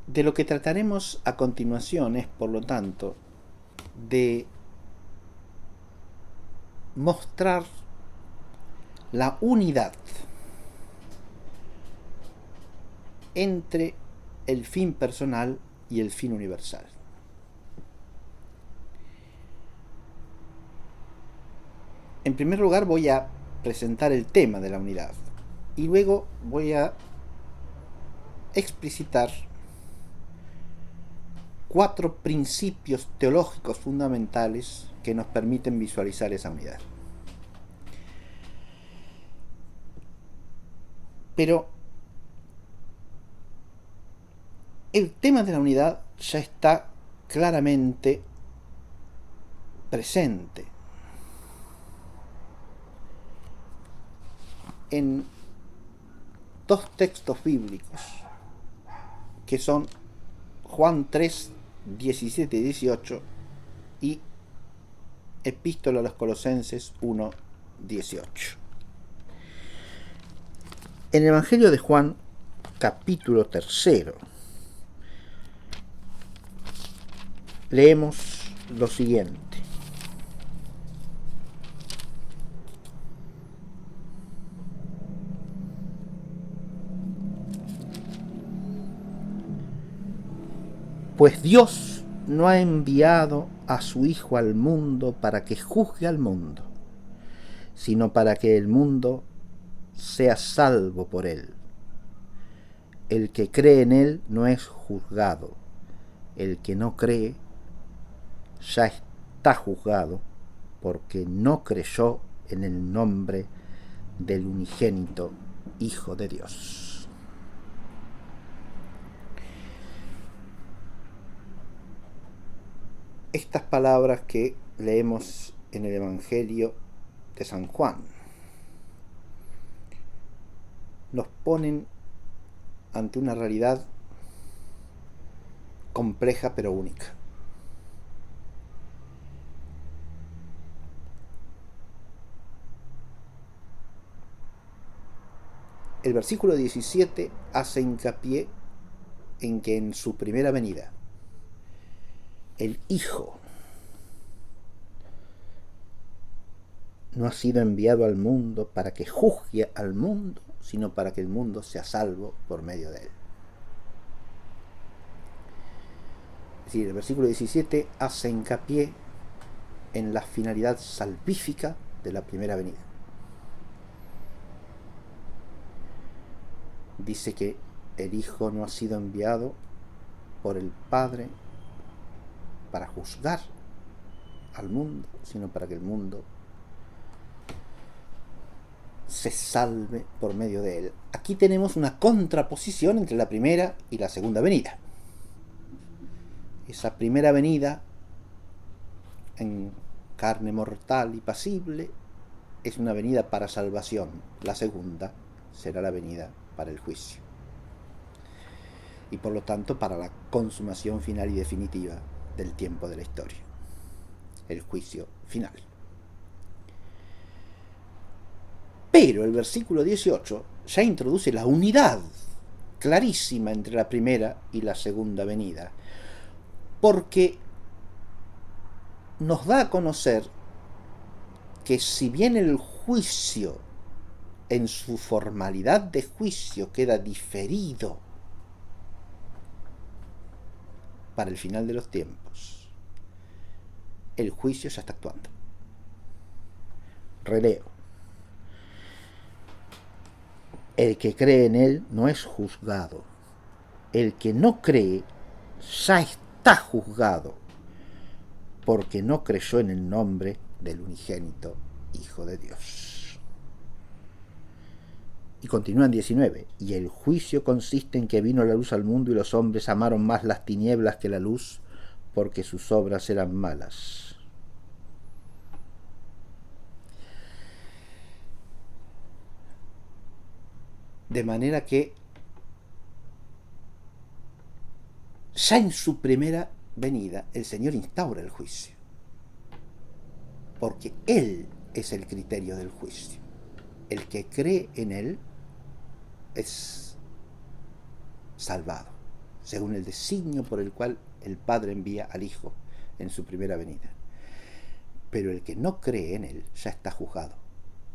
De lo que trataremos a continuación es, por lo tanto, de mostrar la unidad entre el fin personal y el fin universal. En primer lugar voy a presentar el tema de la unidad y luego voy a explicitar 4 principios teológicos fundamentales que nos permiten visualizar esa unidad. Pero el tema de la unidad ya está claramente presente en 2 textos bíblicos que son Juan 3, 17 y 18 y Epístola a los Colosenses 1, 18. En el Evangelio de Juan, capítulo 3, leemos lo siguiente. Pues Dios no ha enviado a su Hijo al mundo para que juzgue al mundo, sino para que el mundo sea salvo por él. El que cree en él no es juzgado. El que no cree ya está juzgado porque no creyó en el nombre del unigénito Hijo de Dios. Estas palabras que leemos en el Evangelio de San Juan nos ponen ante una realidad compleja pero única. El versículo 17 hace hincapié en que en su primera venida el Hijo no ha sido enviado al mundo para que juzgue al mundo, sino para que el mundo sea salvo por medio de él. Es decir, el versículo 17 hace hincapié en la finalidad salvífica de la primera venida. Dice que el Hijo no ha sido enviado por el Padre para juzgar al mundo, sino para que el mundo se salve por medio de él. Aquí tenemos una contraposición entre la primera y la segunda venida. Esa primera venida en carne mortal y pasible es una venida para salvación. La segunda será la venida para el juicio. Y por lo tanto para la consumación final y definitiva del tiempo de la historia. El juicio final. Pero el versículo 18 ya introduce la unidad clarísima entre la primera y la segunda venida, porque nos da a conocer que si bien el juicio en su formalidad de juicio queda diferido para el final de los tiempos, el juicio ya está actuando. Releo. El que cree en él no es juzgado. El que no cree ya está juzgado porque no creyó en el nombre del unigénito Hijo de Dios. Y continúa en 19. Y el juicio consiste en que vino la luz al mundo y los hombres amaron más las tinieblas que la luz porque sus obras eran malas. De manera que ya en su primera venida el Señor instaura el juicio, porque Él es el criterio del juicio. El que cree en Él es salvado, según el designio por el cual el Padre envía al Hijo en su primera venida. Pero el que no cree en él ya está juzgado,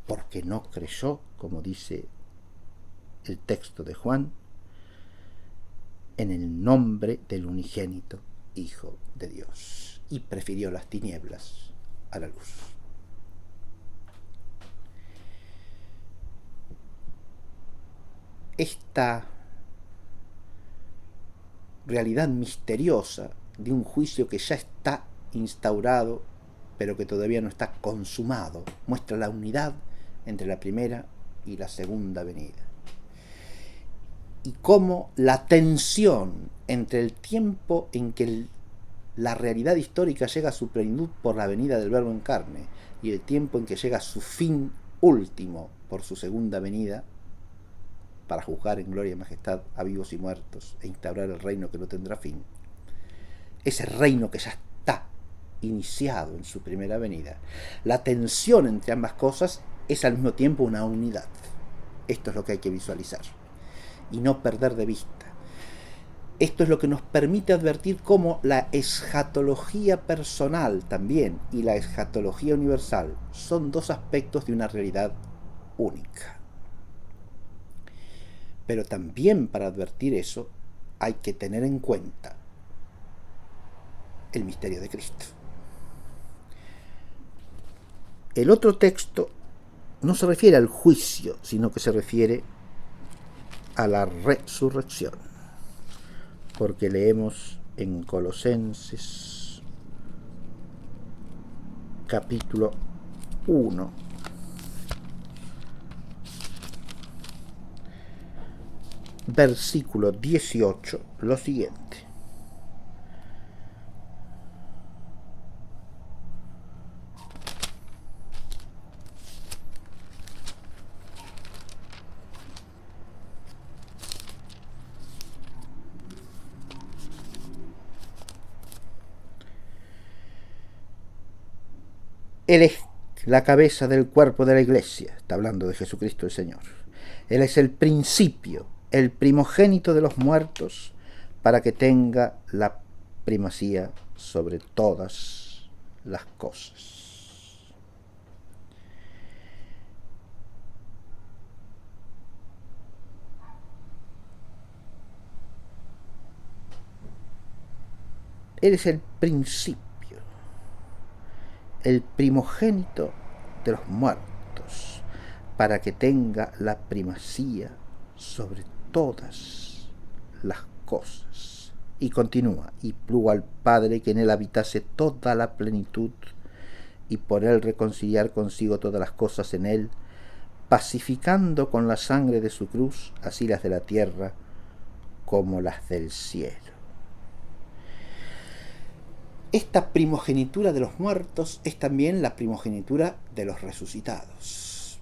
porque no creyó, como dice el texto de Juan, en el nombre del unigénito Hijo de Dios, y prefirió las tinieblas a la luz. Esta realidad misteriosa de un juicio que ya está instaurado, pero que todavía no está consumado, muestra la unidad entre la primera y la segunda venida. Y cómo la tensión entre el tiempo en que la realidad histórica llega a su plenitud por la venida del Verbo en carne y el tiempo en que llega a su fin último por su segunda venida, para juzgar en gloria y majestad a vivos y muertos e instaurar el reino que no tendrá fin, ese reino que ya está iniciado en su primera venida, la tensión entre ambas cosas es al mismo tiempo una unidad. Esto es lo que hay que visualizar y no perder de vista. Esto es lo que nos permite advertir cómo la escatología personal también y la escatología universal son dos aspectos de una realidad única. Pero también para advertir eso hay que tener en cuenta el misterio de Cristo. El otro texto no se refiere al juicio, sino que se refiere a la resurrección, porque leemos en Colosenses capítulo 1, versículo 18, lo siguiente: Él es la cabeza del cuerpo de la iglesia, está hablando de Jesucristo el Señor. Él es el principio, el primogénito de los muertos, para que tenga la primacía sobre todas las cosas. Él es el principio, el primogénito de los muertos, para que tenga la primacía sobre todas las cosas. Y continúa: y plugo al Padre que en él habitase toda la plenitud, y por él reconciliar consigo todas las cosas en él, pacificando con la sangre de su cruz así las de la tierra como las del cielo. Esta primogenitura de los muertos es también la primogenitura de los resucitados,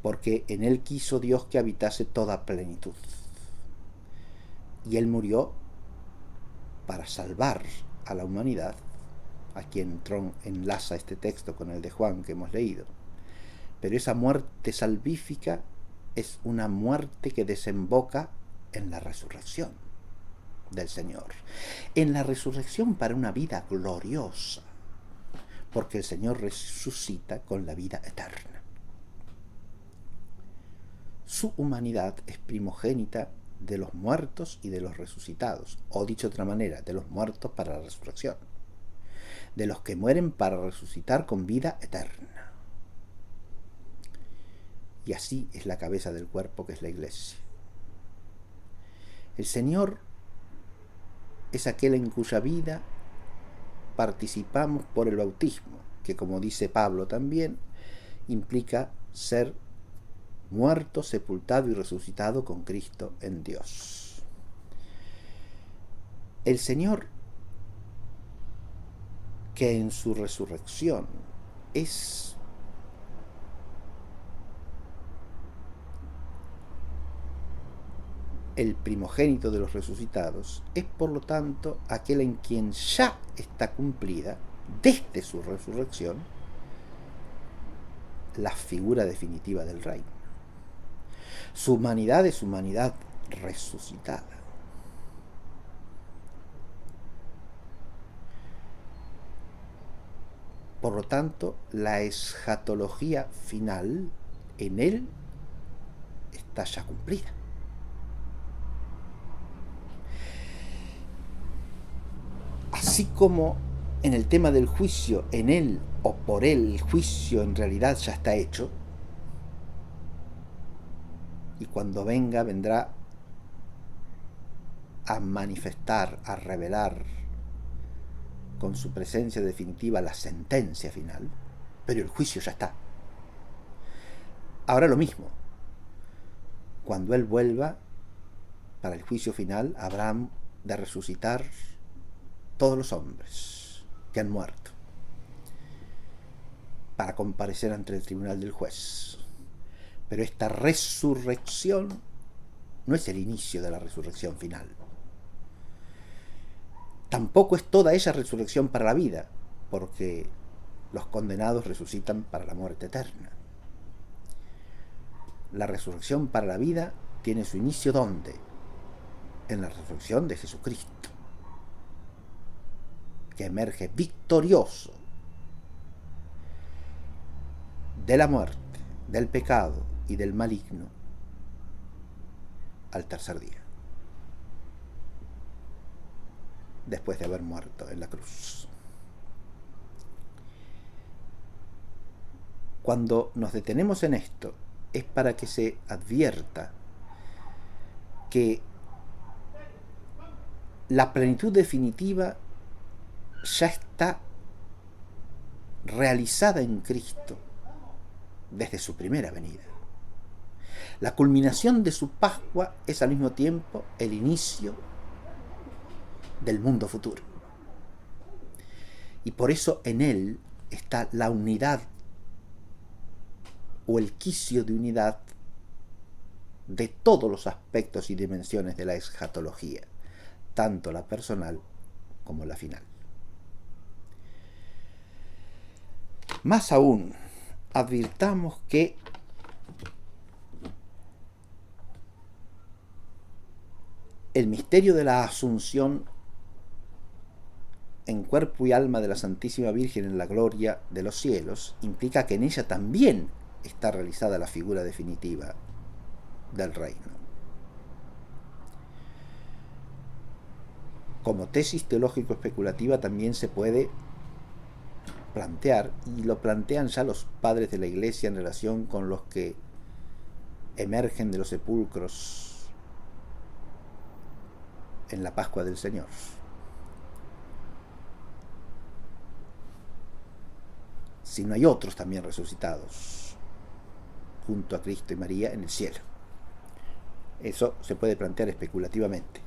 porque en él quiso Dios que habitase toda plenitud. Y él murió para salvar a la humanidad, a quien Tron enlaza este texto con el de Juan que hemos leído. Pero esa muerte salvífica es una muerte que desemboca en la resurrección del Señor, en la resurrección para una vida gloriosa, porque el Señor resucita con la vida eterna. Su humanidad es primogénita de los muertos y de los resucitados, o dicho de otra manera, de los muertos para la resurrección, de los que mueren para resucitar con vida eterna. Y así es la cabeza del cuerpo que es la iglesia. El Señor es aquel en cuya vida participamos por el bautismo, que, como dice Pablo también, implica ser muerto, sepultado y resucitado con Cristo en Dios. El Señor, que en su resurrección es el primogénito de los resucitados, es por lo tanto aquel en quien ya está cumplida desde su resurrección la figura definitiva del reino. Su humanidad es humanidad resucitada. Por lo tanto, la escatología final en él está ya cumplida. Así como en el tema del juicio, en él o por él el juicio en realidad ya está hecho, y cuando venga, vendrá a manifestar, a revelar con su presencia definitiva la sentencia final, pero el juicio ya está. Ahora lo mismo, cuando Él vuelva para el juicio final, habrán de resucitar todos los hombres que han muerto para comparecer ante el tribunal del juez. Pero esta resurrección no es el inicio de la resurrección final. Tampoco es toda ella resurrección para la vida, porque los condenados resucitan para la muerte eterna. La resurrección para la vida tiene su inicio ¿dónde? En la resurrección de Jesucristo, que emerge victorioso de la muerte, del pecado y del maligno al tercer día, después de haber muerto en la cruz. Cuando nos detenemos en esto, es para que se advierta que la plenitud definitiva ya está realizada en Cristo desde su primera venida. La culminación de su Pascua es al mismo tiempo el inicio del mundo futuro. Y por eso en él está la unidad o el quicio de unidad de todos los aspectos y dimensiones de la escatología, tanto la personal como la final. Más aún, advirtamos que el misterio de la Asunción en cuerpo y alma de la Santísima Virgen en la gloria de los cielos implica que en ella también está realizada la figura definitiva del reino. Como tesis teológico-especulativa también se puede plantear, y lo plantean ya los padres de la Iglesia en relación con los que emergen de los sepulcros en la Pascua del Señor. Si no hay otros también resucitados junto a Cristo y María en el cielo. Eso se puede plantear especulativamente.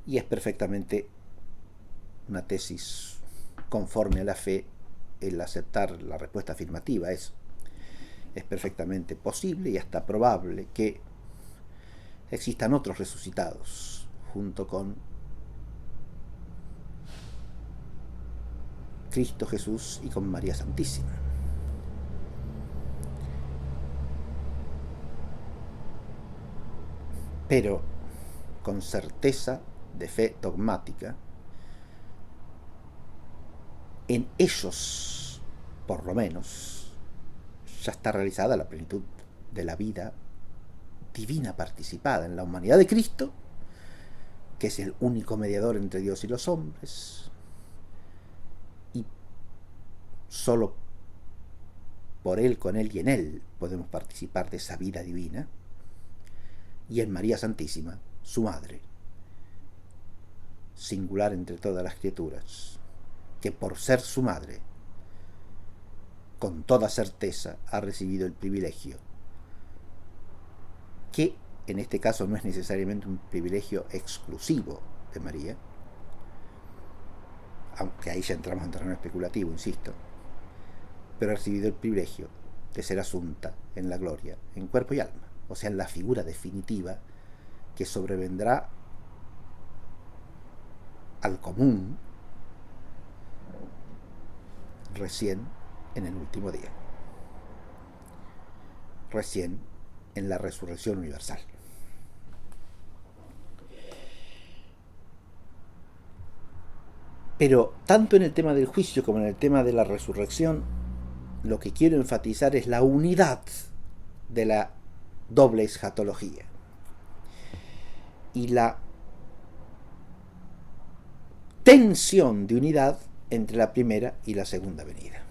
Y es perfectamente una tesis conforme a la fe el aceptar la respuesta afirmativa. Es perfectamente posible y hasta probable que existan otros resucitados junto con Cristo Jesús y con María Santísima. Pero con certeza de fe dogmática, en ellos, por lo menos, ya está realizada la plenitud de la vida divina participada en la humanidad de Cristo, que es el único mediador entre Dios y los hombres, y solo por Él, con Él y en Él podemos participar de esa vida divina, y en María Santísima, su Madre, singular entre todas las criaturas, que por ser su Madre, con toda certeza ha recibido el privilegio, que en este caso no es necesariamente un privilegio exclusivo de María, aunque ahí ya entramos en terreno especulativo, insisto, pero ha recibido el privilegio de ser asunta en la gloria, en cuerpo y alma, o sea, en la figura definitiva que sobrevendrá al común recién en el último día, recién en la resurrección universal. Pero tanto en el tema del juicio como en el tema de la resurrección, lo que quiero enfatizar es la unidad de la doble escatología y la tensión de unidad entre la primera y la segunda venida.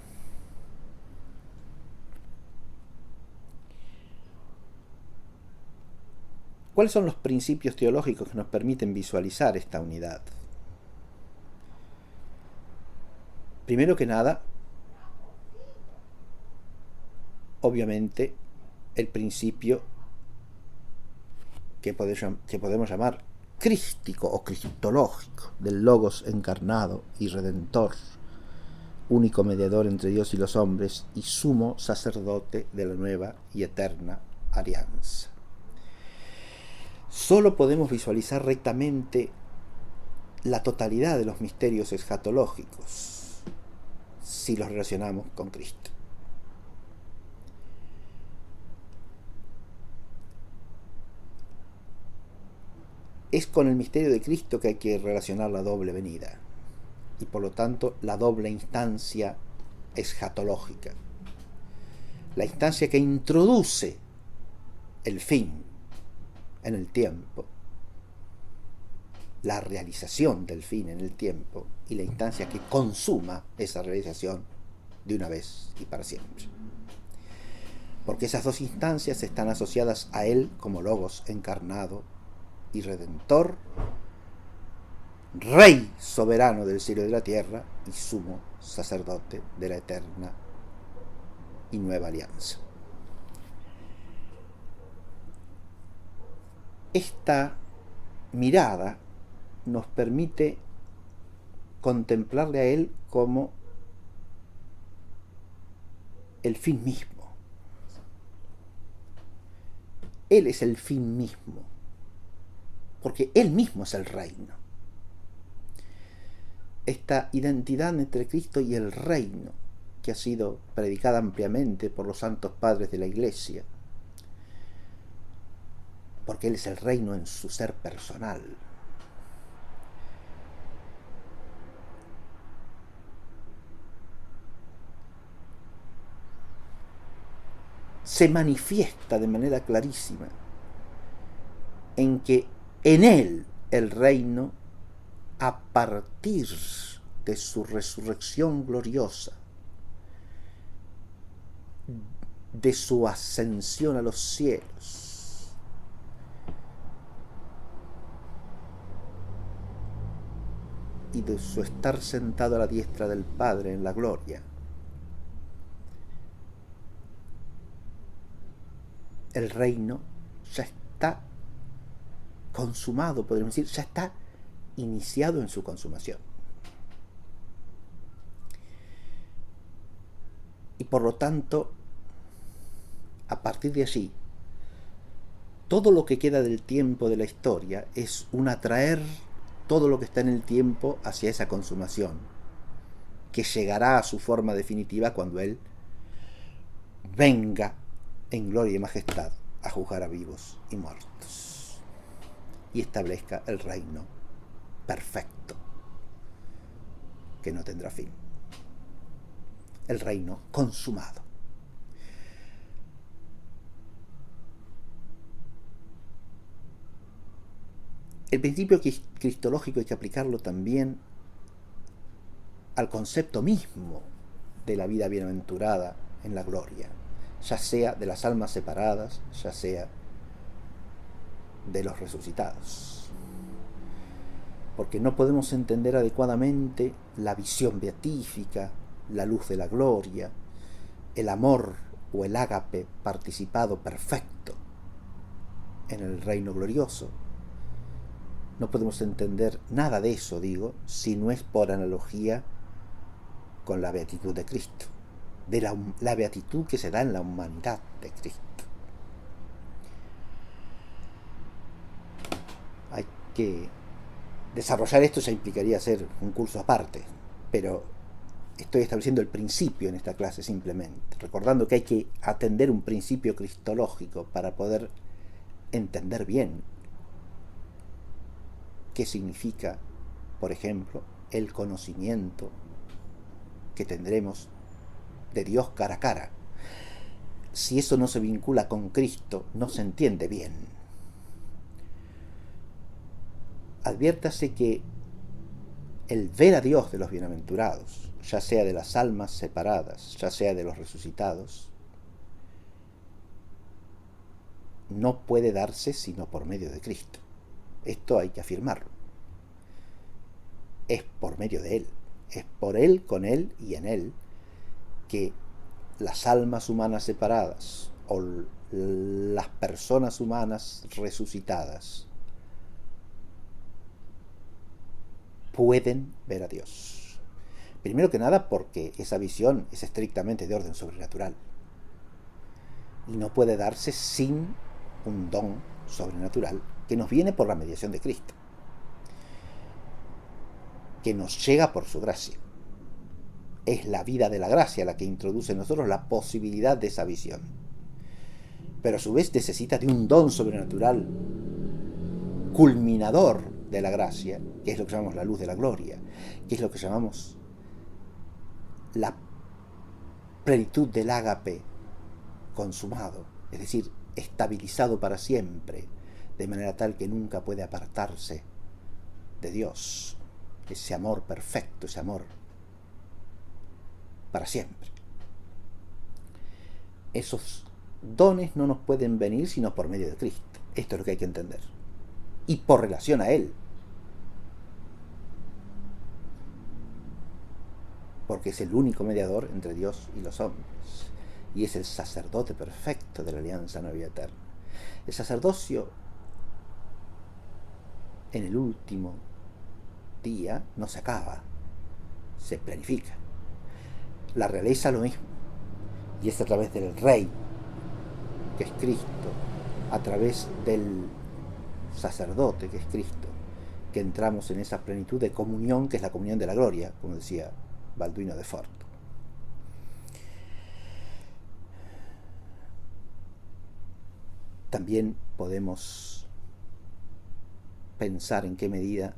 ¿Cuáles son los principios teológicos que nos permiten visualizar esta unidad? Primero que nada, obviamente, el principio que podemos llamar crístico o cristológico, del Logos encarnado y redentor, único mediador entre Dios y los hombres y sumo sacerdote de la nueva y eterna alianza. Solo podemos visualizar rectamente la totalidad de los misterios escatológicos si los relacionamos con Cristo. Es con el misterio de Cristo que hay que relacionar la doble venida y por lo tanto la doble instancia escatológica, la instancia que introduce el fin en el tiempo, la realización del fin en el tiempo y la instancia que consuma esa realización de una vez y para siempre. Porque esas dos instancias están asociadas a Él como Logos encarnado y redentor, Rey soberano del cielo y de la tierra y sumo sacerdote de la eterna y nueva alianza. Esta mirada nos permite contemplarle a Él como el fin mismo. Él es el fin mismo, porque Él mismo es el reino. Esta identidad entre Cristo y el reino, que ha sido predicada ampliamente por los santos padres de la Iglesia, porque Él es el reino en su ser personal. Se manifiesta de manera clarísima en que en Él el reino, a partir de su resurrección gloriosa, de su ascensión a los cielos, y de su estar sentado a la diestra del Padre en la gloria, el reino ya está consumado, podríamos decir, ya está iniciado en su consumación. Y por lo tanto, a partir de allí, todo lo que queda del tiempo de la historia es un atraer todo lo que está en el tiempo hacia esa consumación, que llegará a su forma definitiva cuando Él venga en gloria y majestad a juzgar a vivos y muertos y establezca el reino perfecto que no tendrá fin, el reino consumado. El principio cristológico hay que aplicarlo también al concepto mismo de la vida bienaventurada en la gloria, ya sea de las almas separadas, ya sea de los resucitados. Porque no podemos entender adecuadamente la visión beatífica, la luz de la gloria, el amor o el ágape participado perfecto en el reino glorioso. No podemos entender nada de eso, digo, si no es por analogía con la beatitud de Cristo, de la beatitud que se da en la humanidad de Cristo. Hay que desarrollar esto, ya implicaría hacer un curso aparte, pero estoy estableciendo el principio en esta clase simplemente, recordando que hay que atender un principio cristológico para poder entender bien qué significa, por ejemplo, el conocimiento que tendremos de Dios cara a cara. Si eso no se vincula con Cristo, no se entiende bien. Adviértase que el ver a Dios de los bienaventurados, ya sea de las almas separadas, ya sea de los resucitados, no puede darse sino por medio de Cristo. Esto hay que afirmarlo. Es por medio de Él, es por Él, con Él y en Él, que las almas humanas separadas o las personas humanas resucitadas pueden ver a Dios. Primero que nada porque esa visión es estrictamente de orden sobrenatural y no puede darse sin un don sobrenatural que nos viene por la mediación de Cristo, que nos llega por su gracia. Es la vida de la gracia la que introduce en nosotros la posibilidad de esa visión. Pero a su vez necesita de un don sobrenatural culminador de la gracia, que es lo que llamamos la luz de la gloria, que es lo que llamamos la plenitud del ágape consumado, es decir, estabilizado para siempre, de manera tal que nunca puede apartarse de Dios, ese amor perfecto, ese amor para siempre. Esos dones no nos pueden venir sino por medio de Cristo. Esto es lo que hay que entender. Y por relación a Él. Porque es el único mediador entre Dios y los hombres. Y es el sacerdote perfecto de la alianza nueva y eterna. El sacerdocio en el último día no se acaba, se planifica. La realeza lo mismo. Y es a través del Rey, que es Cristo, a través del sacerdote, que es Cristo, que entramos en esa plenitud de comunión, que es la comunión de la gloria, como decía Balduino de Fort. También podemos pensar en qué medida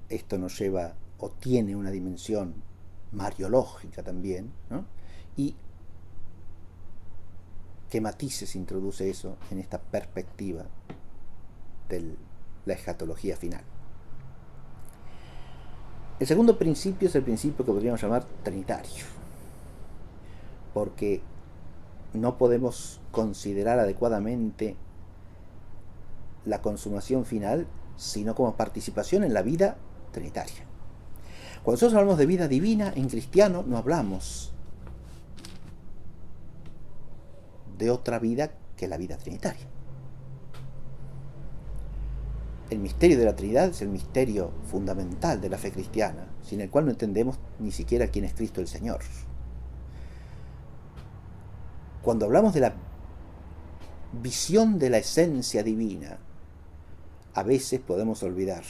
esto nos lleva o tiene una dimensión mariológica también, ¿no? Y qué matices introduce eso en esta perspectiva de la escatología final. El segundo principio es el principio que podríamos llamar trinitario, porque no podemos considerar adecuadamente la consumación final sino como participación en la vida trinitaria. Cuando nosotros hablamos de vida divina en cristiano, no hablamos de otra vida que la vida trinitaria. El misterio de la Trinidad es el misterio fundamental de la fe cristiana, sin el cual no entendemos ni siquiera quién es Cristo el Señor. Cuando hablamos de la visión de la esencia divina, a veces podemos olvidar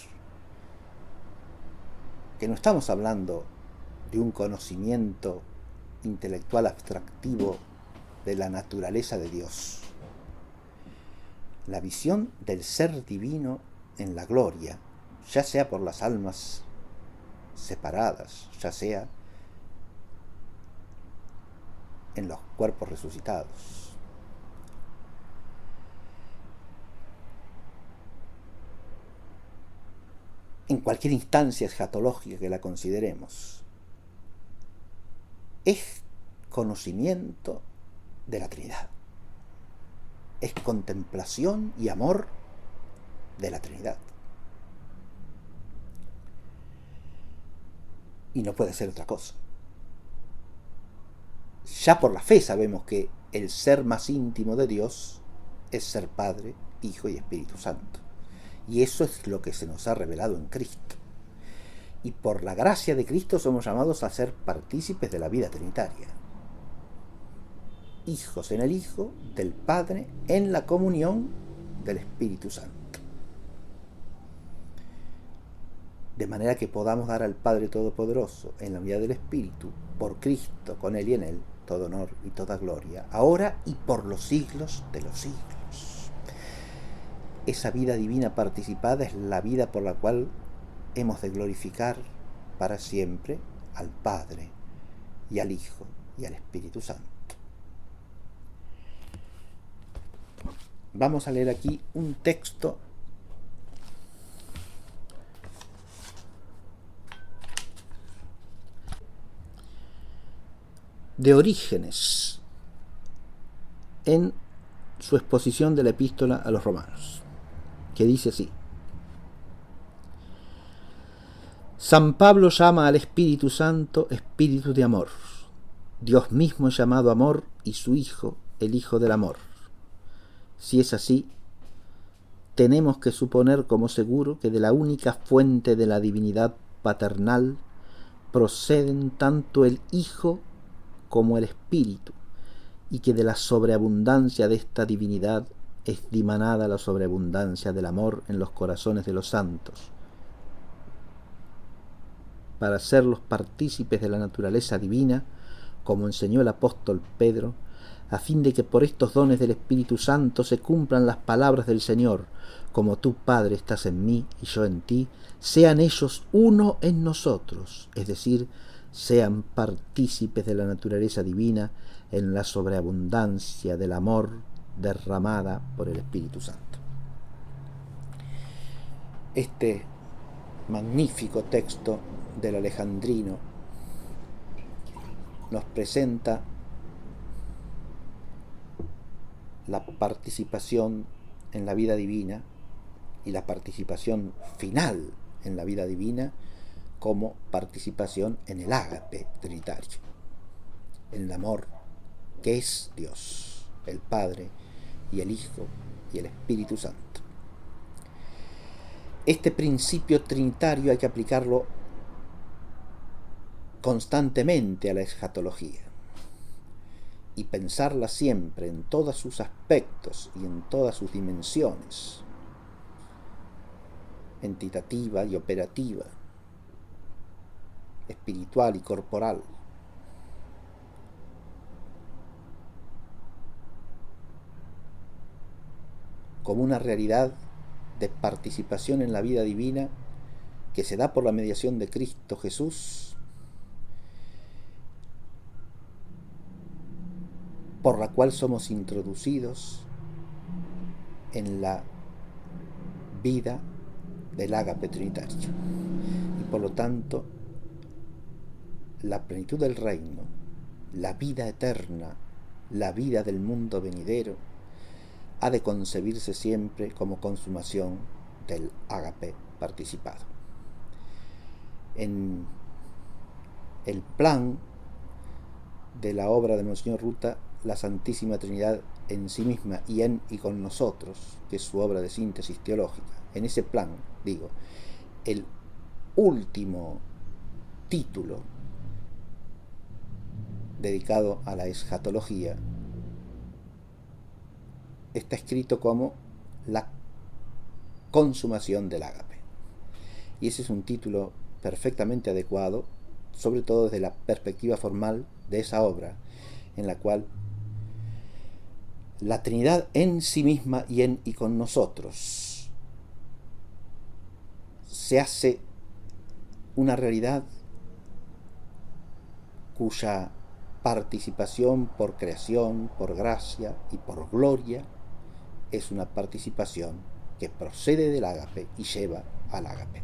que no estamos hablando de un conocimiento intelectual abstractivo de la naturaleza de Dios. La visión del ser divino en la gloria, ya sea por las almas separadas, ya sea en los cuerpos resucitados. En cualquier instancia escatológica que la consideremos, es conocimiento de la Trinidad. Es contemplación y amor de la Trinidad. Y no puede ser otra cosa. Ya por la fe sabemos que el ser más íntimo de Dios es ser Padre, Hijo y Espíritu Santo. Y eso es lo que se nos ha revelado en Cristo. Y por la gracia de Cristo somos llamados a ser partícipes de la vida trinitaria. Hijos en el Hijo, del Padre, en la comunión del Espíritu Santo. De manera que podamos dar al Padre Todopoderoso, en la unidad del Espíritu, por Cristo, con Él y en Él, todo honor y toda gloria, ahora y por los siglos de los siglos. Esa vida divina participada es la vida por la cual hemos de glorificar para siempre al Padre y al Hijo y al Espíritu Santo. Vamos a leer aquí un texto de Orígenes en su exposición de la epístola a los romanos, que dice así: San Pablo llama al Espíritu Santo Espíritu de amor. Dios mismo es llamado amor y su Hijo, el Hijo del amor. Si es así, tenemos que suponer como seguro que de la única fuente de la divinidad paternal proceden tanto el Hijo como el Espíritu, y que de la sobreabundancia de esta divinidad es dimanada la sobreabundancia del amor en los corazones de los santos, para serlos partícipes de la naturaleza divina, como enseñó el apóstol Pedro, a fin de que por estos dones del Espíritu Santo se cumplan las palabras del Señor: como tú, Padre, estás en mí y yo en ti, sean ellos uno en nosotros, es decir, sean partícipes de la naturaleza divina en la sobreabundancia del amor derramada por el Espíritu Santo. Este magnífico texto del Alejandrino nos presenta la participación en la vida divina y la participación final en la vida divina como participación en el ágape trinitario, en el amor que es Dios, el Padre y el Hijo y el Espíritu Santo. Este principio trinitario hay que aplicarlo constantemente a la escatología y pensarla siempre en todos sus aspectos y en todas sus dimensiones, entitativa y operativa, espiritual y corporal. Como una realidad de participación en la vida divina que se da por la mediación de Cristo Jesús, por la cual somos introducidos en la vida del ágape trinitario. Y por lo tanto, la plenitud del reino, la vida eterna, la vida del mundo venidero, ha de concebirse siempre como consumación del ágape participado. En el plan de la obra de Monseñor Ruta, la Santísima Trinidad en sí misma y en y con nosotros, que es su obra de síntesis teológica, en ese plan, el último título dedicado a la escatología está escrito como la consumación del ágape. Y ese es un título perfectamente adecuado, sobre todo desde la perspectiva formal de esa obra, en la cual la Trinidad en sí misma y en y con nosotros se hace una realidad cuya participación por creación, por gracia y por gloria es una participación que procede del ágape y lleva al ágape.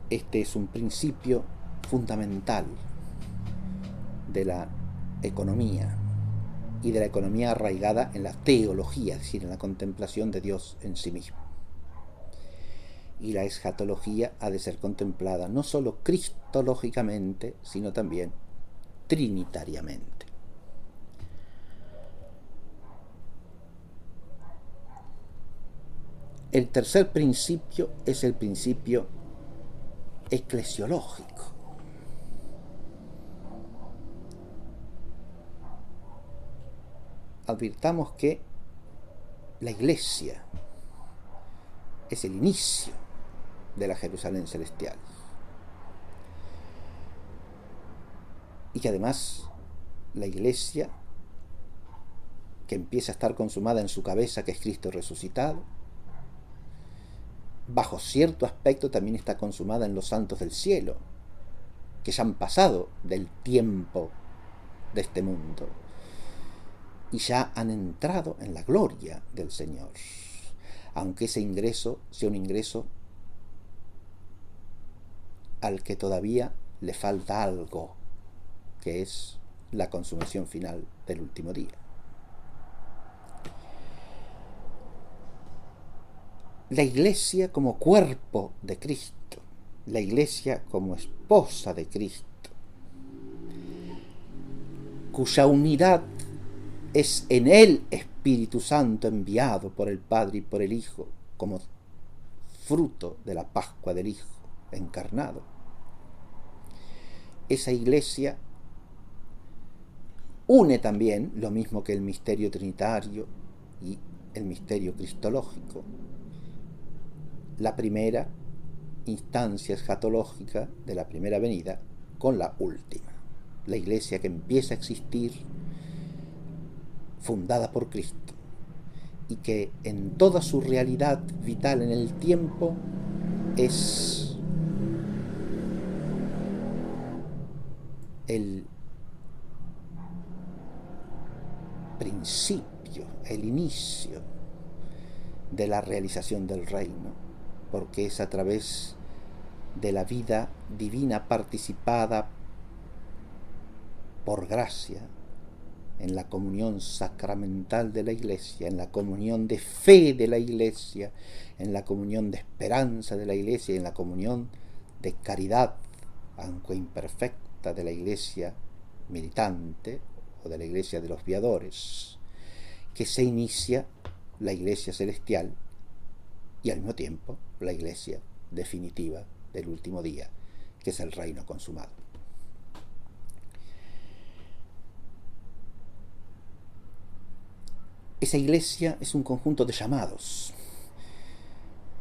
Este es un principio fundamental de la economía y de la economía arraigada en la teología, es decir, en la contemplación de Dios en sí mismo. Y la escatología ha de ser contemplada no solo cristológicamente, sino también trinitariamente. El tercer principio es el principio eclesiológico. Advirtamos que la Iglesia es el inicio de la Jerusalén celestial y que además la Iglesia, que empieza a estar consumada en su cabeza, que es Cristo resucitado, bajo cierto aspecto también está consumada en los santos del cielo, que ya han pasado del tiempo de este mundo y ya han entrado en la gloria del Señor, aunque ese ingreso sea un ingreso al que todavía le falta algo, que es la consumación final del último día. La Iglesia como cuerpo de Cristo, la Iglesia como esposa de Cristo, cuya unidad es en el Espíritu Santo enviado por el Padre y por el Hijo, como fruto de la Pascua del Hijo encarnado. Esa Iglesia une también, lo mismo que el misterio trinitario y el misterio cristológico, la primera instancia escatológica de la primera venida con la última. La Iglesia que empieza a existir, fundada por Cristo, y que en toda su realidad vital en el tiempo es el principio, el inicio de la realización del reino, porque es a través de la vida divina participada por gracia en la comunión sacramental de la Iglesia, en la comunión de fe de la Iglesia, en la comunión de esperanza de la Iglesia y en la comunión de caridad, aunque imperfecta, de la Iglesia militante o de la Iglesia de los viadores, que se inicia la Iglesia celestial y al mismo tiempo la Iglesia definitiva del último día, que es el reino consumado. Esa Iglesia es un conjunto de llamados.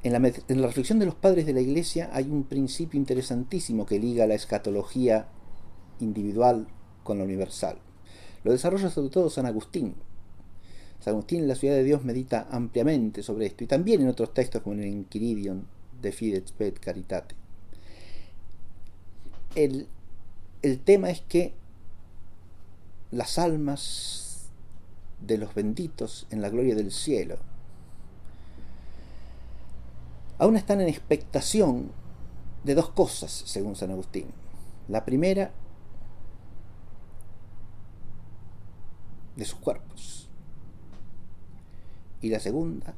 En la reflexión de los padres de la Iglesia hay un principio interesantísimo que liga la escatología individual con la universal. Lo desarrolla sobre todo San Agustín. San Agustín en la Ciudad de Dios medita ampliamente sobre esto, y también en otros textos como en el Enchiridion de Fides et Caritate. El tema es que las almas de los benditos en la gloria del cielo aún están en expectación de dos cosas, según San Agustín. La primera, de sus cuerpos, y la segunda,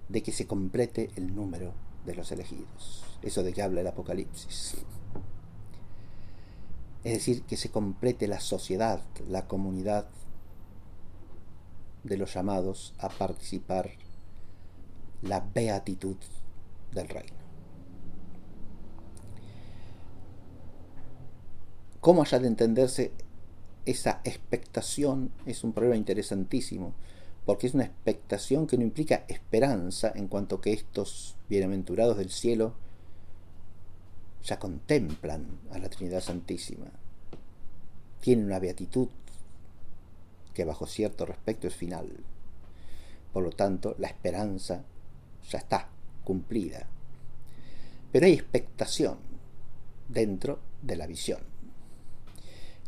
de que se complete el número de los elegidos, eso de que habla el Apocalipsis, es decir, que se complete la sociedad, la comunidad de los llamados a participar la beatitud del reino. ¿Cómo haya de entenderse esa expectación? Es un problema interesantísimo, porque es una expectación que no implica esperanza, en cuanto que estos bienaventurados del cielo ya contemplan a la Trinidad Santísima, tienen una beatitud que bajo cierto respecto es final. Por lo tanto, la esperanza ya está cumplida. Pero hay expectación dentro de la visión.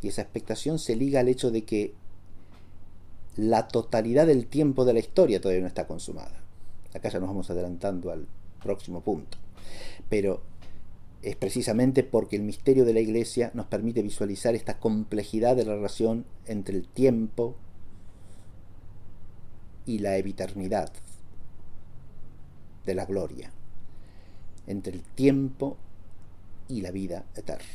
Y esa expectación se liga al hecho de que la totalidad del tiempo de la historia todavía no está consumada. Acá ya nos vamos adelantando al próximo punto. Pero es precisamente porque el misterio de la Iglesia nos permite visualizar esta complejidad de la relación entre el tiempo y la eviternidad de la gloria, entre el tiempo y la vida eterna.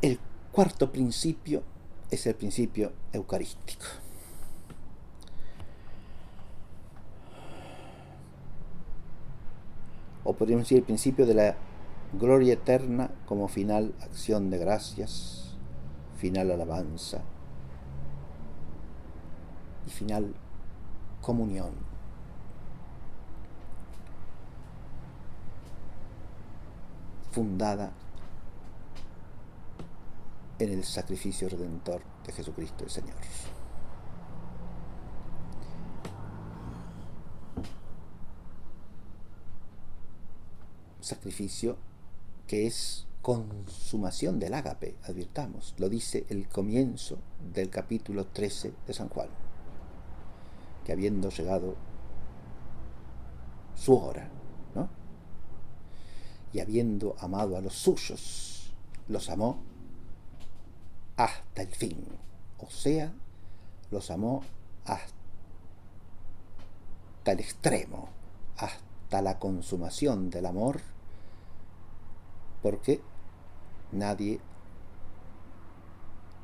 El cuarto principio es el principio eucarístico. O podríamos decir el principio de la gloria eterna como final acción de gracias, final alabanza y final comunión. Fundada en el sacrificio redentor de Jesucristo el Señor. Sacrificio que es consumación del ágape, advirtamos, lo dice el comienzo del capítulo 13 de San Juan, que habiendo llegado su hora, ¿no? Y habiendo amado a los suyos, los amó hasta el fin, o sea, los amó hasta el extremo, hasta la consumación del amor, porque nadie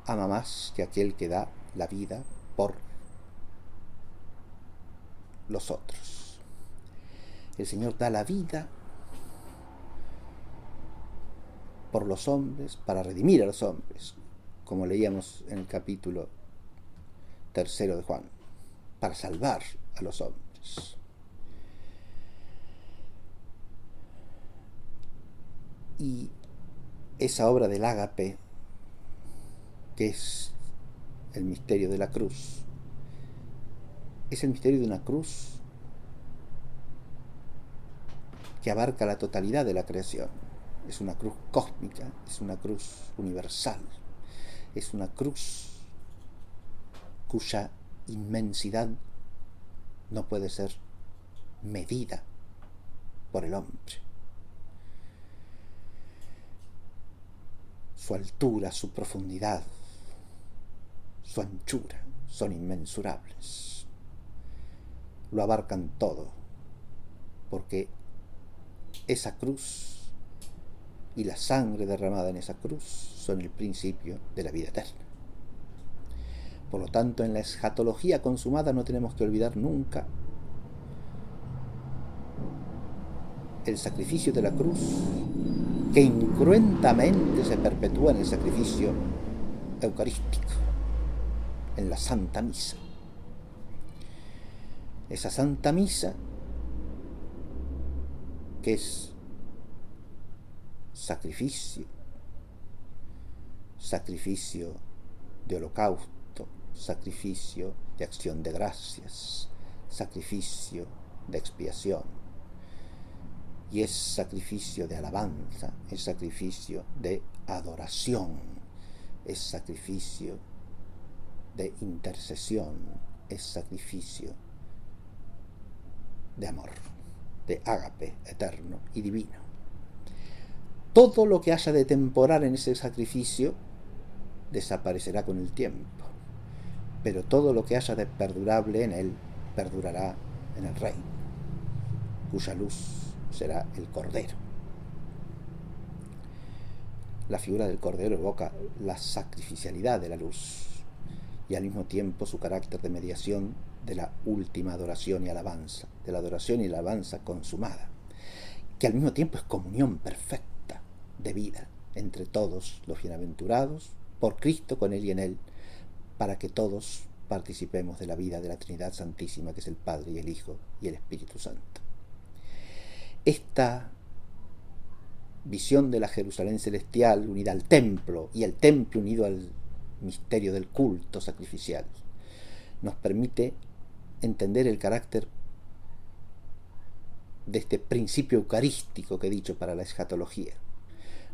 ama más que aquel que da la vida por los otros. El Señor da la vida por los hombres, para redimir a los hombres, como leíamos en el capítulo 3 de Juan, para salvar a los hombres. Y esa obra del ágape, que es el misterio de la cruz, es el misterio de una cruz que abarca la totalidad de la creación. Es una cruz cósmica, es una cruz universal, es una cruz cuya inmensidad no puede ser medida por el hombre. Su altura, su profundidad, su anchura son inmensurables. Lo abarcan todo, porque esa cruz y la sangre derramada en esa cruz son el principio de la vida eterna. Por lo tanto, en la escatología consumada no tenemos que olvidar nunca el sacrificio de la cruz, que incruentamente se perpetúa en el sacrificio eucarístico, en la Santa Misa. Esa Santa Misa que es sacrificio de holocausto, sacrificio de acción de gracias, sacrificio de expiación, y es sacrificio de alabanza, es sacrificio de adoración, es sacrificio de intercesión, es sacrificio de amor, de ágape eterno y divino. Todo lo que haya de temporal en ese sacrificio desaparecerá con el tiempo, pero todo lo que haya de perdurable en él perdurará en el reino, cuya luz será el Cordero. La figura del Cordero evoca la sacrificialidad de la luz y al mismo tiempo su carácter de mediación de la última adoración y alabanza, de la adoración y la alabanza consumada, que al mismo tiempo es comunión perfecta de vida entre todos los bienaventurados, por Cristo, con Él y en Él, para que todos participemos de la vida de la Trinidad Santísima, que es el Padre y el Hijo y el Espíritu Santo. Esta visión de la Jerusalén celestial unida al templo y el templo unido al misterio del culto sacrificial nos permite entender el carácter de este principio eucarístico que he dicho para la escatología.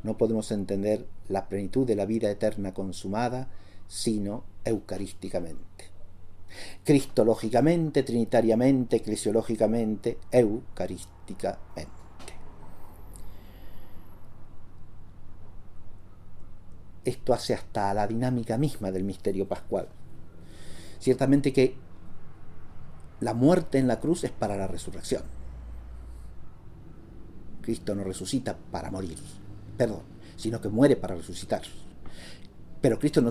No podemos entender la plenitud de la vida eterna consumada sino eucarísticamente. Cristológicamente, trinitariamente, eclesiológicamente, eucarísticamente. Esto hace hasta la dinámica misma del misterio pascual. Ciertamente que la muerte en la cruz es para la resurrección. Cristo no resucita para morir, sino que muere para resucitar. Pero Cristo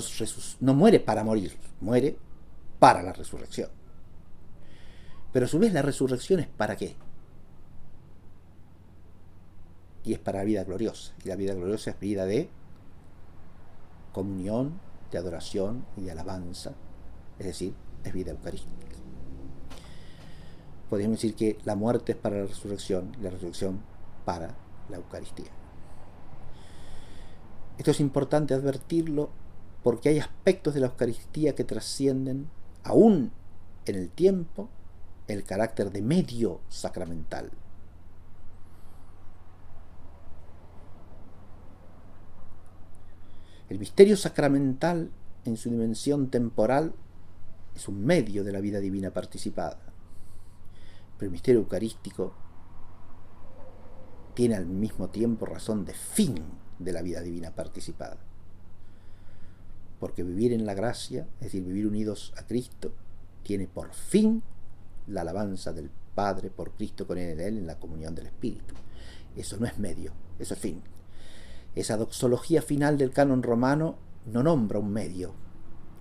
no muere para morir, muere para la resurrección. Pero a su vez la resurrección es ¿para qué? Y es para la vida gloriosa. Y la vida gloriosa es vida de comunión, de adoración y de alabanza. Es decir, es vida eucarística. Podríamos decir que la muerte es para la resurrección y la resurrección para la Eucaristía. Esto es importante advertirlo porque hay aspectos de la Eucaristía que trascienden, aún en el tiempo, el carácter de medio sacramental. El misterio sacramental, en su dimensión temporal, es un medio de la vida divina participada. Pero el misterio eucarístico tiene al mismo tiempo razón de fin de la vida divina participada. Porque vivir en la gracia, es decir, vivir unidos a Cristo, tiene por fin la alabanza del Padre por Cristo con él en la comunión del Espíritu. Eso no es medio, eso es fin. Esa doxología final del canon romano no nombra un medio,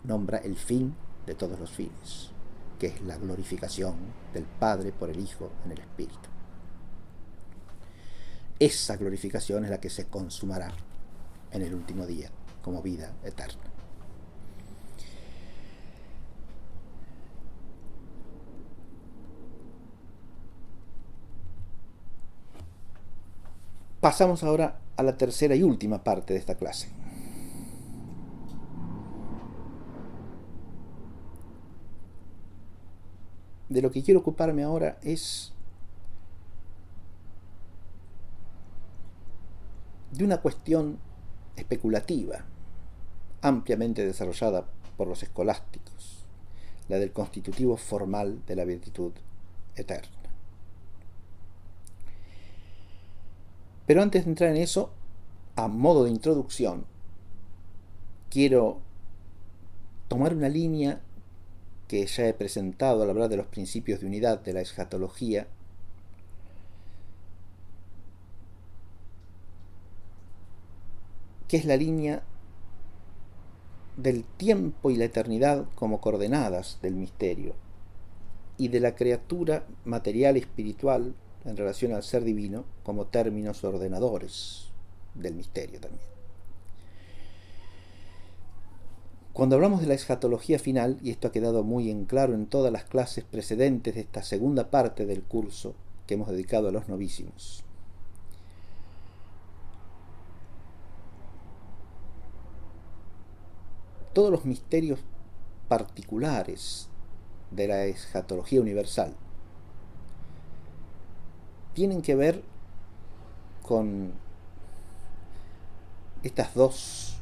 nombra el fin de todos los fines, que es la glorificación del Padre por el Hijo en el Espíritu. Esa glorificación es la que se consumará en el último día como vida eterna. Pasamos ahora a la tercera y última parte de esta clase. De lo que quiero ocuparme ahora es de una cuestión especulativa, ampliamente desarrollada por los escolásticos, la del constitutivo formal de la beatitud eterna. Pero antes de entrar en eso, a modo de introducción, quiero tomar una línea que ya he presentado al hablar de los principios de unidad de la escatología, que es la línea del tiempo y la eternidad como coordenadas del misterio, y de la criatura material y espiritual en relación al ser divino como términos ordenadores del misterio también. Cuando hablamos de la escatología final, y esto ha quedado muy en claro en todas las clases precedentes de esta segunda parte del curso que hemos dedicado a los novísimos, todos los misterios particulares de la escatología universal tienen que ver con estas dos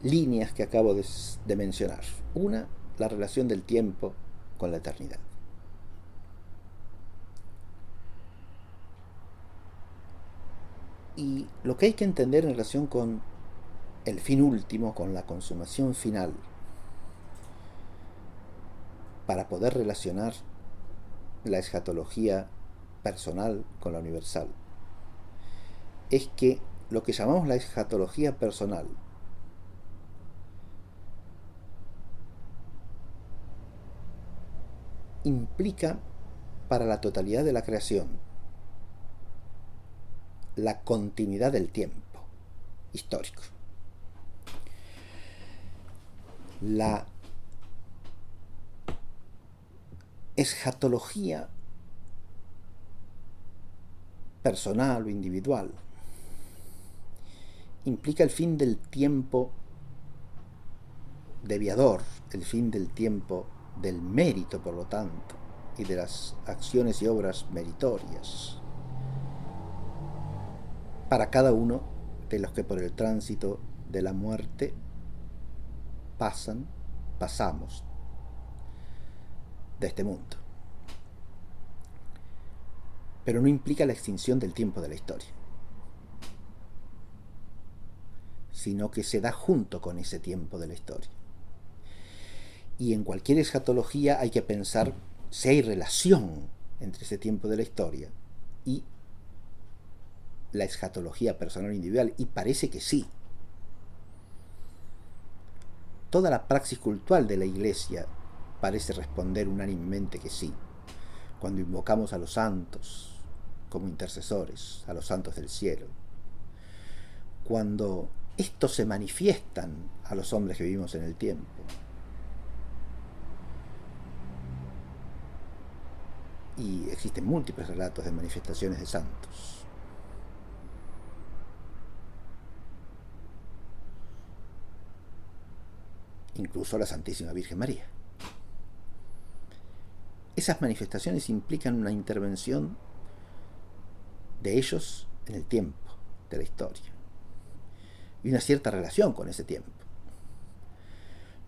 líneas que acabo de mencionar. Una, la relación del tiempo con la eternidad. Y lo que hay que entender en relación con el fin último, con la consumación final, para poder relacionar la escatología personal con la universal, es que lo que llamamos la escatología personal implica para la totalidad de la creación la continuidad del tiempo histórico. La escatología personal o individual implica el fin del tiempo deviador, el fin del tiempo del mérito, por lo tanto, y de las acciones y obras meritorias para cada uno de los que por el tránsito de la muerte pasamos de este mundo. Pero no implica la extinción del tiempo de la historia, sino que se da junto con ese tiempo de la historia. Y en cualquier escatología hay que pensar si hay relación entre ese tiempo de la historia y la escatología personal individual, y parece que sí. Toda la praxis cultural de la Iglesia parece responder unánimemente que sí. Cuando invocamos a los santos como intercesores, a los santos del cielo, cuando estos se manifiestan a los hombres que vivimos en el tiempo, y existen múltiples relatos de manifestaciones de santos, incluso la Santísima Virgen María. Esas manifestaciones implican una intervención de ellos en el tiempo de la historia y una cierta relación con ese tiempo.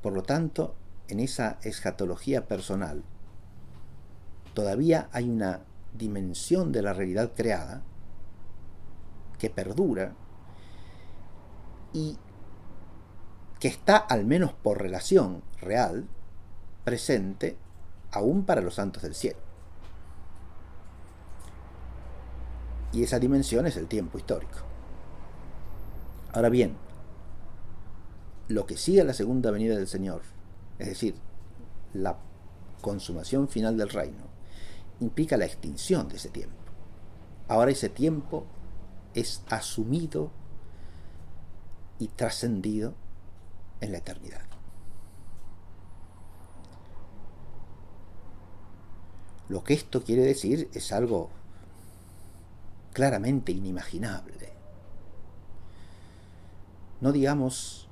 Por lo tanto, en esa escatología personal todavía hay una dimensión de la realidad creada que perdura y que está, al menos por relación real, presente aún para los santos del cielo. Y esa dimensión es el tiempo histórico. Ahora bien, lo que sigue a la segunda venida del Señor, es decir, la consumación final del reino, implica la extinción de ese tiempo. Ahora ese tiempo es asumido y trascendido en la eternidad. Lo que esto quiere decir es algo claramente inimaginable. No digamos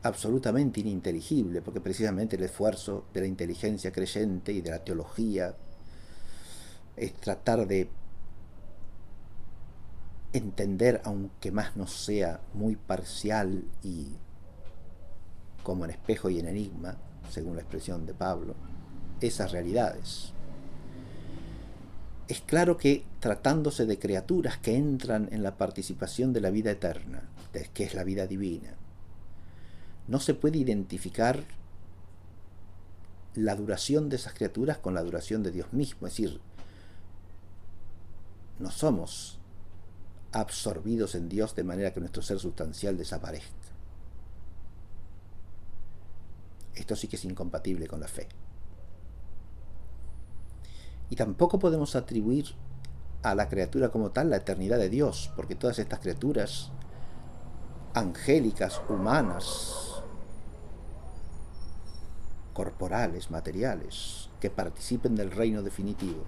absolutamente ininteligible, porque precisamente el esfuerzo de la inteligencia creyente y de la teología es tratar de entender, aunque más no sea muy parcial y como en espejo y en enigma, según la expresión de Pablo, esas realidades. Es claro que, tratándose de criaturas que entran en la participación de la vida eterna, que es la vida divina, no se puede identificar la duración de esas criaturas con la duración de Dios mismo. Es decir, no somos absorbidos en Dios de manera que nuestro ser sustancial desaparezca. Esto sí que es incompatible con la fe. Y tampoco podemos atribuir a la criatura como tal la eternidad de Dios, porque todas estas criaturas angélicas, humanas, corporales, materiales, que participen del reino definitivo,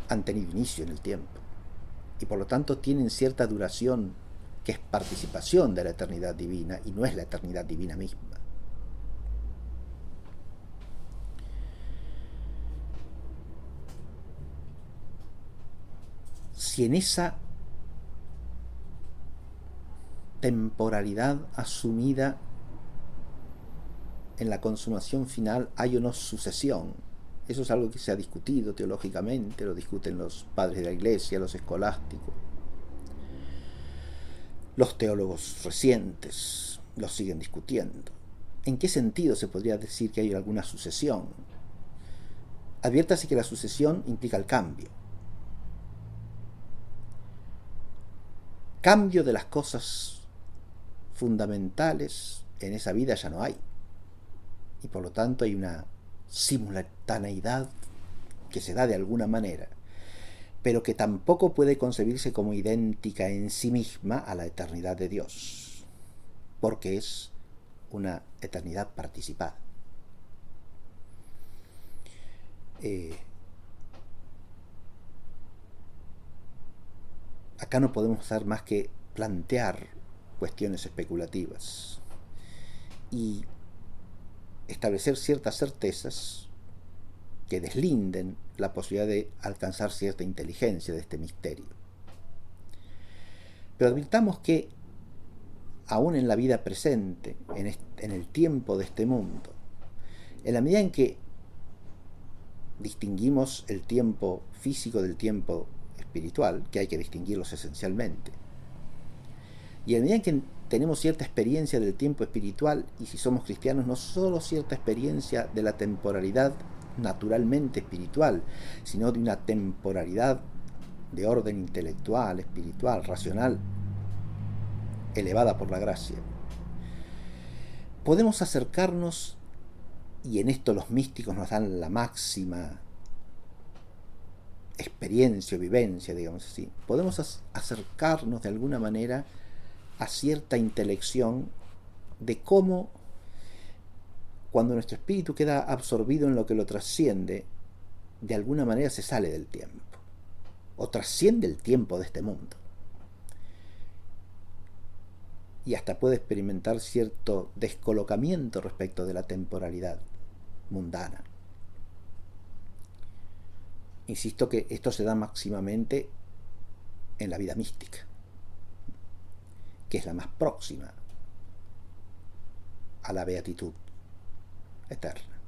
han tenido inicio en el tiempo y por lo tanto tienen cierta duración que es participación de la eternidad divina y no es la eternidad divina misma. Si en esa temporalidad asumida en la consumación final hay o no sucesión, eso es algo que se ha discutido teológicamente, lo discuten los padres de la Iglesia, los escolásticos, los teólogos recientes lo siguen discutiendo. ¿En qué sentido se podría decir que hay alguna sucesión? Adviértase que la sucesión implica el cambio. Cambio de las cosas fundamentales en esa vida ya no hay. Y por lo tanto hay una simultaneidad que se da de alguna manera, pero que tampoco puede concebirse como idéntica en sí misma a la eternidad de Dios, porque es una eternidad participada. Acá no podemos hacer más que plantear cuestiones especulativas y establecer ciertas certezas que deslinden la posibilidad de alcanzar cierta inteligencia de este misterio. Pero advirtamos que aún en la vida presente, en el tiempo de este mundo, en la medida en que distinguimos el tiempo físico del tiempo espiritual, que hay que distinguirlos esencialmente, y en la medida en que tenemos cierta experiencia del tiempo espiritual, y si somos cristianos, no solo cierta experiencia de la temporalidad naturalmente espiritual, sino de una temporalidad de orden intelectual, espiritual, racional, elevada por la gracia, podemos acercarnos, y en esto los místicos nos dan la máxima experiencia o vivencia, digamos así, podemos acercarnos de alguna manera a cierta intelección de cómo, cuando nuestro espíritu queda absorbido en lo que lo trasciende, de alguna manera se sale del tiempo, o trasciende el tiempo de este mundo. y hasta puede experimentar cierto descolocamiento respecto de la temporalidad mundana. Insisto que esto se da máximamente en la vida mística, que es la más próxima a la beatitud eterna.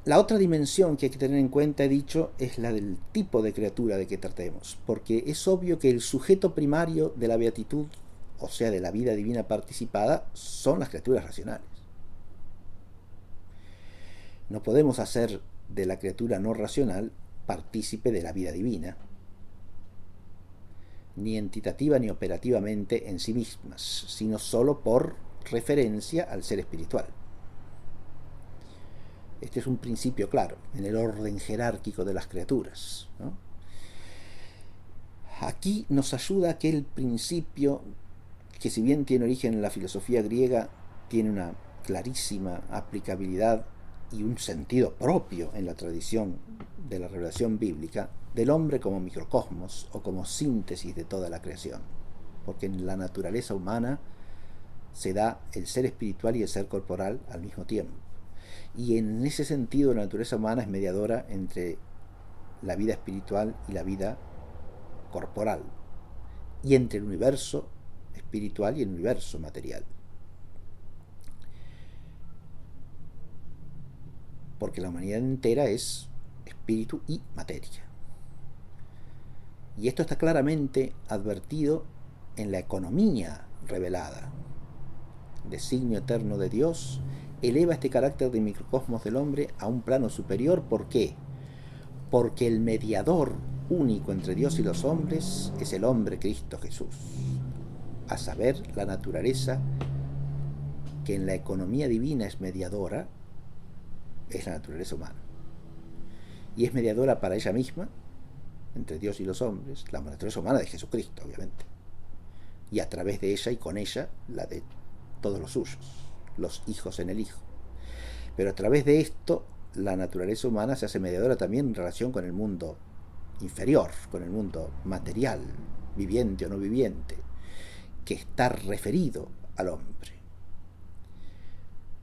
La otra dimensión que hay que tener en cuenta, he dicho, es la del tipo de criatura de que tratemos, porque es obvio que el sujeto primario de la beatitud, o sea, de la vida divina participada, son las criaturas racionales. No podemos hacer de la criatura no racional partícipe de la vida divina, ni entitativa ni operativamente en sí mismas, sino solo por referencia al ser espiritual. Este es un principio claro en el orden jerárquico de las criaturas, ¿no? Aquí nos ayuda aquel principio que, si bien tiene origen en la filosofía griega, tiene una clarísima aplicabilidad y un sentido propio en la tradición de la revelación bíblica, del hombre como microcosmos o como síntesis de toda la creación, porque en la naturaleza humana se da el ser espiritual y el ser corporal al mismo tiempo, y en ese sentido la naturaleza humana es mediadora entre la vida espiritual y la vida corporal, y entre el universo espiritual y el universo material, porque la humanidad entera es espíritu y materia. Y esto está claramente advertido en la economía revelada. El designio eterno de Dios eleva este carácter de microcosmos del hombre a un plano superior. ¿Por qué? Porque el mediador único entre Dios y los hombres es el hombre Cristo Jesús, a saber, la naturaleza que en la economía divina es mediadora, es la naturaleza humana. Y es mediadora para ella misma, entre Dios y los hombres, la naturaleza humana de Jesucristo, obviamente, y a través de ella y con ella la de todos los suyos, los hijos en el Hijo. Pero a través de esto la naturaleza humana se hace mediadora también en relación con el mundo inferior, con el mundo material, viviente o no viviente, que está referido al hombre,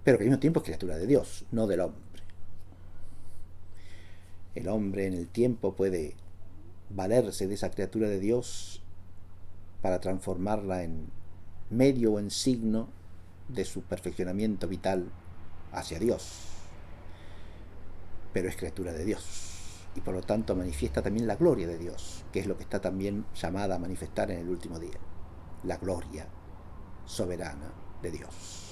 pero que al mismo tiempo es criatura de Dios, no del hombre. El hombre en el tiempo puede valerse de esa criatura de Dios para transformarla en medio o en signo de su perfeccionamiento vital hacia Dios, pero es criatura de Dios y por lo tanto manifiesta también la gloria de Dios, que es lo que está también llamada a manifestar en el último día, la gloria soberana de Dios.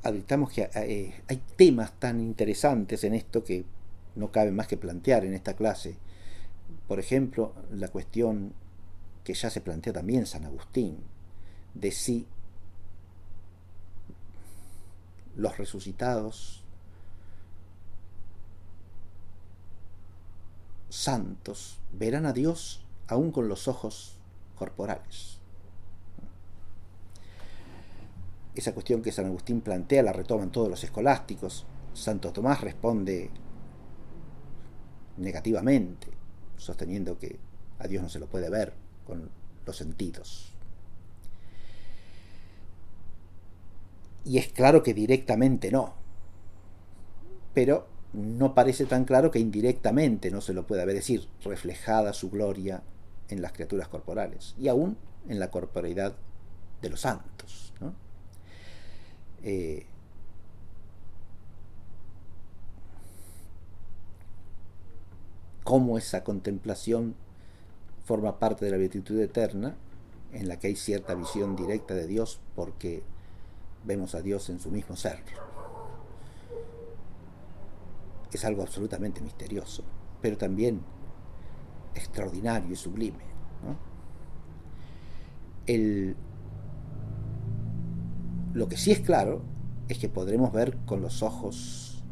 Advirtamos que hay temas tan interesantes en esto que no cabe más que plantear en esta clase. Por ejemplo, la cuestión que ya se plantea también San Agustín, de si los resucitados santos verán a Dios aún con los ojos corporales. Esa cuestión que San Agustín plantea la retoman todos los escolásticos. Santo Tomás responde negativamente, sosteniendo que a Dios no se lo puede ver con los sentidos. Y es claro que directamente no, pero no parece tan claro que indirectamente no se lo pueda ver, es decir, reflejada su gloria en las criaturas corporales y aún en la corporeidad de los santos, ¿no? Cómo esa contemplación forma parte de la beatitud eterna, en la que hay cierta visión directa de Dios porque vemos a Dios en su mismo ser. Es algo absolutamente misterioso, pero también extraordinario y sublime, ¿no? Lo que sí es claro es que podremos ver con los ojos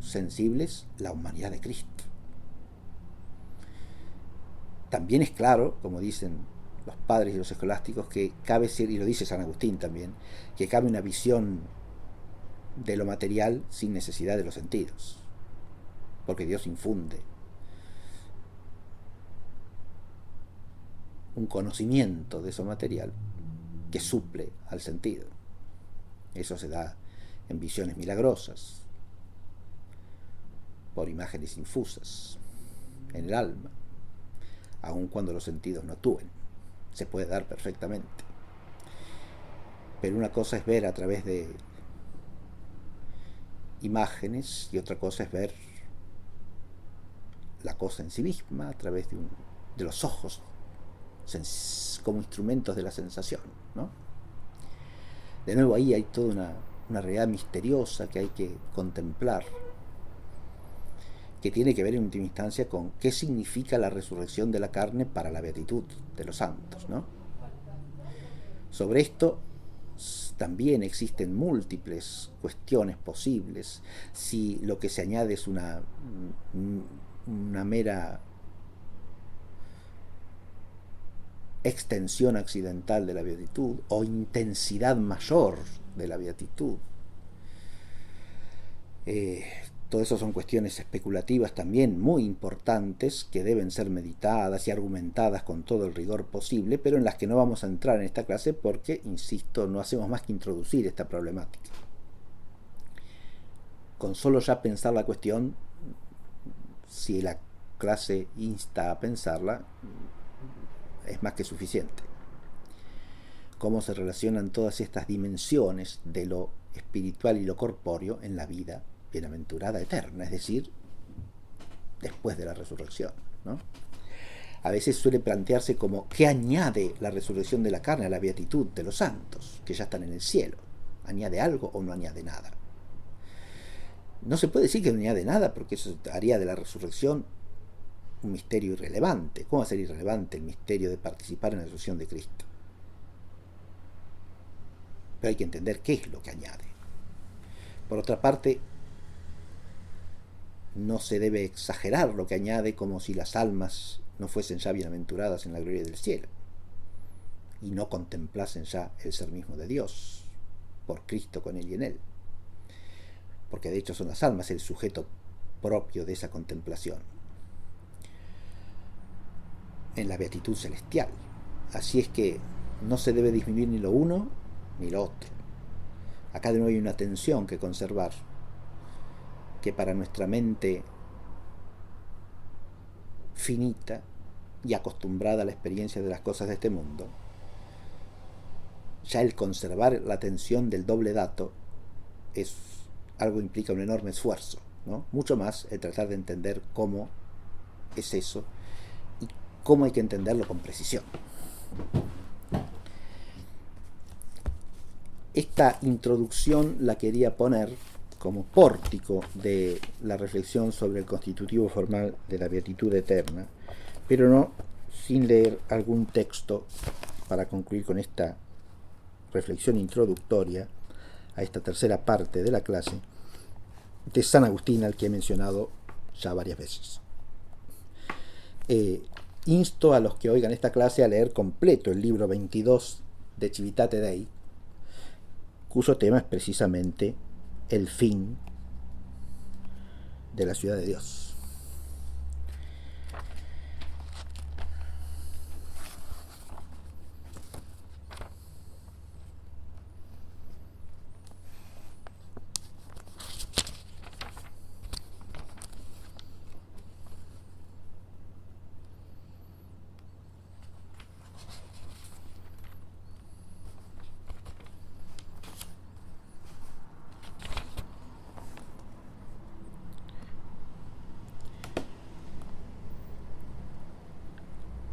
sensibles la humanidad de Cristo. También es claro, como dicen los padres y los escolásticos, que cabe ser, y lo dice San Agustín también, que cabe una visión de lo material sin necesidad de los sentidos. porque Dios infunde un conocimiento de eso material que suple al sentido. Eso se da en visiones milagrosas, por imágenes infusas en el alma, aun cuando los sentidos no actúen. Se puede dar perfectamente. Pero una cosa es ver a través de imágenes y otra cosa es ver la cosa en sí misma a través de los ojos como instrumentos de la sensación, ¿no? De nuevo ahí hay toda una realidad misteriosa que hay que contemplar, que tiene que ver en última instancia con qué significa la resurrección de la carne para la beatitud de los santos, ¿no? Sobre esto también existen múltiples cuestiones posibles. Si lo que se añade es una mera extensión accidental de la beatitud o intensidad mayor de la beatitud. Todo eso son cuestiones especulativas también muy importantes que deben ser meditadas y argumentadas con todo el rigor posible, pero en las que no vamos a entrar en esta clase porque, insisto, no hacemos más que introducir esta problemática. Con solo ya pensar la cuestión, si la clase insta a pensarla, es más que suficiente. Cómo se relacionan todas estas dimensiones de lo espiritual y lo corpóreo en la vida bienaventurada eterna, es decir, después de la resurrección, ¿no? A veces suele plantearse como ¿qué añade la resurrección de la carne a la beatitud de los santos que ya están en el cielo? ¿Añade algo o no añade nada? No se puede decir que no añade nada porque eso haría de la resurrección un misterio irrelevante. ¿Cómo va a ser irrelevante el misterio de participar en la resurrección de Cristo? Pero hay que entender qué es lo que añade. Por otra parte, no se debe exagerar lo que añade como si las almas no fuesen ya bienaventuradas en la gloria del cielo y no contemplasen ya el ser mismo de Dios por Cristo con él y en él, porque de hecho son las almas el sujeto propio de esa contemplación en la beatitud celestial. Así es que no se debe disminuir ni lo uno ni lo otro. Acá de nuevo hay una tensión que conservar, que para nuestra mente finita y acostumbrada a la experiencia de las cosas de este mundo, ya el conservar la atención del doble dato es algo que implica un enorme esfuerzo, ¿no? Mucho más el tratar de entender cómo es eso y cómo hay que entenderlo con precisión. Esta introducción la quería poner como pórtico de la reflexión sobre el constitutivo formal de la beatitud eterna, pero no sin leer algún texto para concluir con esta reflexión introductoria a esta tercera parte de la clase de San Agustín, al que he mencionado ya varias veces. Insto a los que oigan esta clase a leer completo el libro 22 de Civitate Dei, cuyo tema es precisamente el fin de la ciudad de Dios.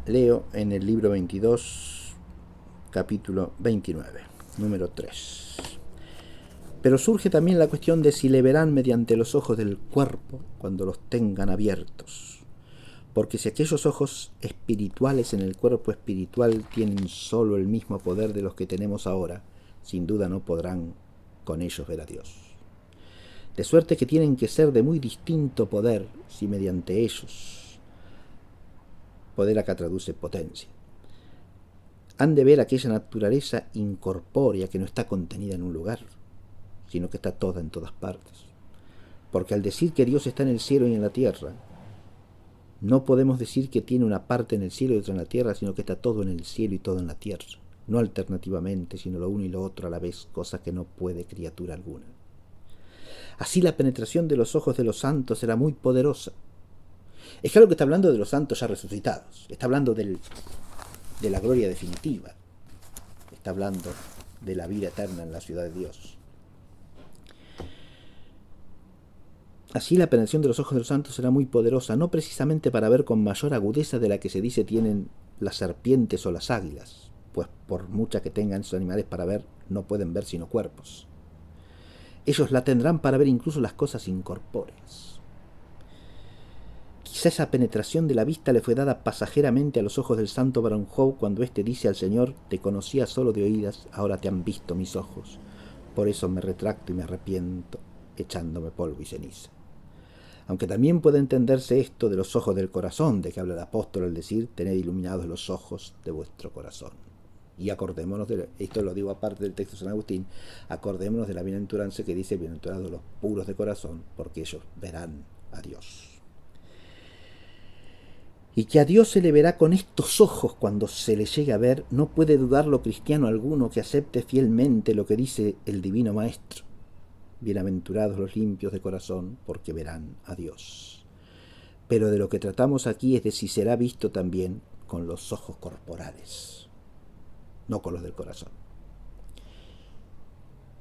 Leo en el libro 22, capítulo 29, número 3. Pero surge también la cuestión de si le verán mediante los ojos del cuerpo cuando los tengan abiertos. Porque si aquellos ojos espirituales en el cuerpo espiritual tienen solo el mismo poder de los que tenemos ahora, sin duda no podrán con ellos ver a Dios. De suerte que tienen que ser de muy distinto poder si mediante ellos, poder acá traduce potencia, han de ver aquella naturaleza incorpórea que no está contenida en un lugar, sino que está toda en todas partes. Porque al decir que Dios está en el cielo y en la tierra, no podemos decir que tiene una parte en el cielo y otra en la tierra, sino que está todo en el cielo y todo en la tierra. No alternativamente, sino lo uno y lo otro a la vez, cosa que no puede criatura alguna. Así la penetración de los ojos de los santos será muy poderosa. Es claro que está hablando de los santos ya resucitados, está hablando de la gloria definitiva, está hablando de la vida eterna en la ciudad de Dios. Así la penetración de los ojos de los santos será muy poderosa, no precisamente para ver con mayor agudeza de la que se dice tienen las serpientes o las águilas, pues por mucha que tengan esos animales para ver, no pueden ver sino cuerpos. Ellos la tendrán para ver incluso las cosas incorpóreas. Quizá esa penetración de la vista le fue dada pasajeramente a los ojos del santo Barón Job cuando éste dice al Señor: te conocía solo de oídas, ahora te han visto mis ojos. Por eso me retracto y me arrepiento, echándome polvo y ceniza. Aunque también puede entenderse esto de los ojos del corazón, de que habla el apóstol al decir: tened iluminados los ojos de vuestro corazón. Y acordémonos esto lo digo aparte del texto de San Agustín, acordémonos de la bienaventuranza que dice: bienaventurados los puros de corazón, porque ellos verán a Dios. Y que a Dios se le verá con estos ojos cuando se le llegue a ver, no puede dudarlo cristiano alguno que acepte fielmente lo que dice el Divino Maestro: bienaventurados los limpios de corazón, porque verán a Dios. Pero de lo que tratamos aquí es de si será visto también con los ojos corporales, no con los del corazón.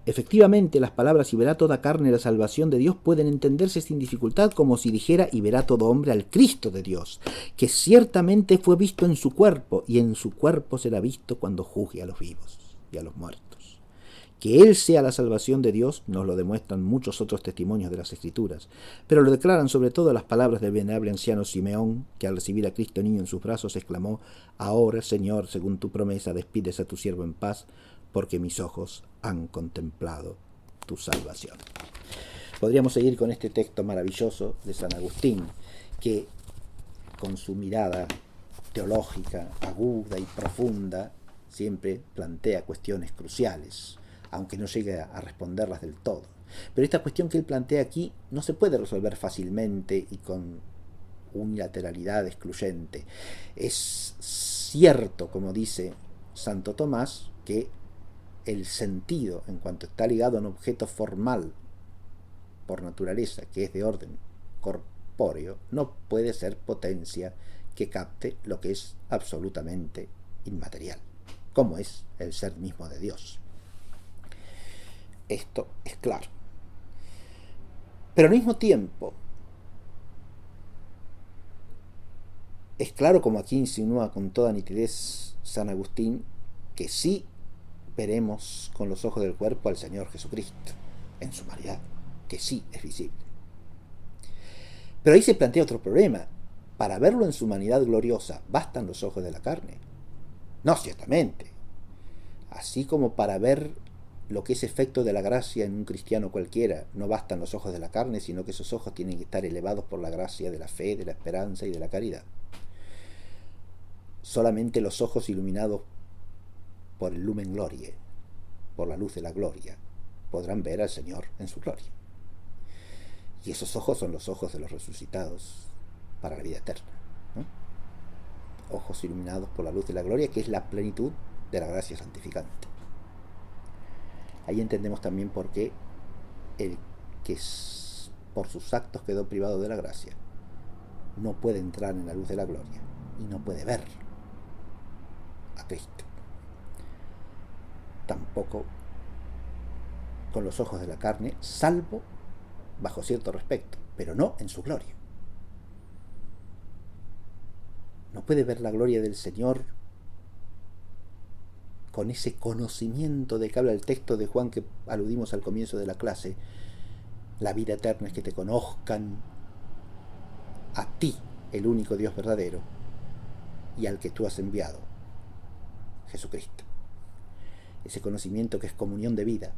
Efectivamente, las palabras "y verá toda carne la salvación de Dios" pueden entenderse sin dificultad como si dijera "y verá todo hombre al Cristo de Dios", que ciertamente fue visto en su cuerpo, y en su cuerpo será visto cuando juzgue a los vivos y a los muertos. Que Él sea la salvación de Dios nos lo demuestran muchos otros testimonios de las Escrituras, pero lo declaran sobre todo las palabras del venerable anciano Simeón, que al recibir a Cristo niño en sus brazos exclamó: ahora, Señor, según tu promesa, despides a tu siervo en paz, porque mis ojos han contemplado tu salvación. Podríamos seguir con este texto maravilloso de San Agustín, que con su mirada teológica aguda y profunda siempre plantea cuestiones cruciales, aunque no llegue a responderlas del todo. Pero esta cuestión que él plantea aquí no se puede resolver fácilmente y con unilateralidad excluyente. Es cierto, como dice Santo Tomás, que el sentido, en cuanto está ligado a un objeto formal por naturaleza, que es de orden corpóreo, no puede ser potencia que capte lo que es absolutamente inmaterial, como es el ser mismo de Dios. Esto es claro. Pero al mismo tiempo, es claro, como aquí insinúa con toda nitidez San Agustín, que sí veremos con los ojos del cuerpo al Señor Jesucristo en su humanidad, que sí es visible. Pero ahí se plantea otro problema. Para verlo en su humanidad gloriosa, ¿bastan los ojos de la carne? No, ciertamente. Así como para ver lo que es efecto de la gracia en un cristiano cualquiera, no bastan los ojos de la carne, sino que esos ojos tienen que estar elevados por la gracia de la fe, de la esperanza y de la caridad. Solamente los ojos iluminados por el lumen gloriae, por la luz de la gloria, podrán ver al Señor en su gloria. Y esos ojos son los ojos de los resucitados para la vida eterna, ¿no? Ojos iluminados por la luz de la gloria, que es la plenitud de la gracia santificante. Ahí entendemos también por qué el que por sus actos quedó privado de la gracia no puede entrar en la luz de la gloria y no puede ver a Cristo. Tampoco con los ojos de la carne, salvo bajo cierto respecto, pero no en su gloria. No puede ver la gloria del Señor con ese conocimiento de que habla el texto de Juan que aludimos al comienzo de la clase. La vida eterna es que te conozcan a ti, el único Dios verdadero, y al que tú has enviado, Jesucristo. Ese conocimiento que es comunión de vida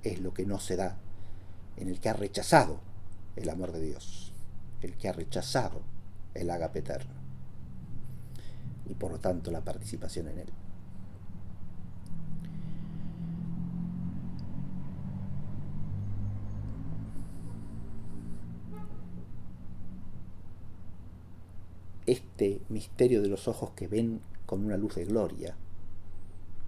es lo que no se da en el que ha rechazado el amor de Dios, el que ha rechazado el ágape eterno y por lo tanto la participación en él. este misterio de los ojos que ven con una luz de gloria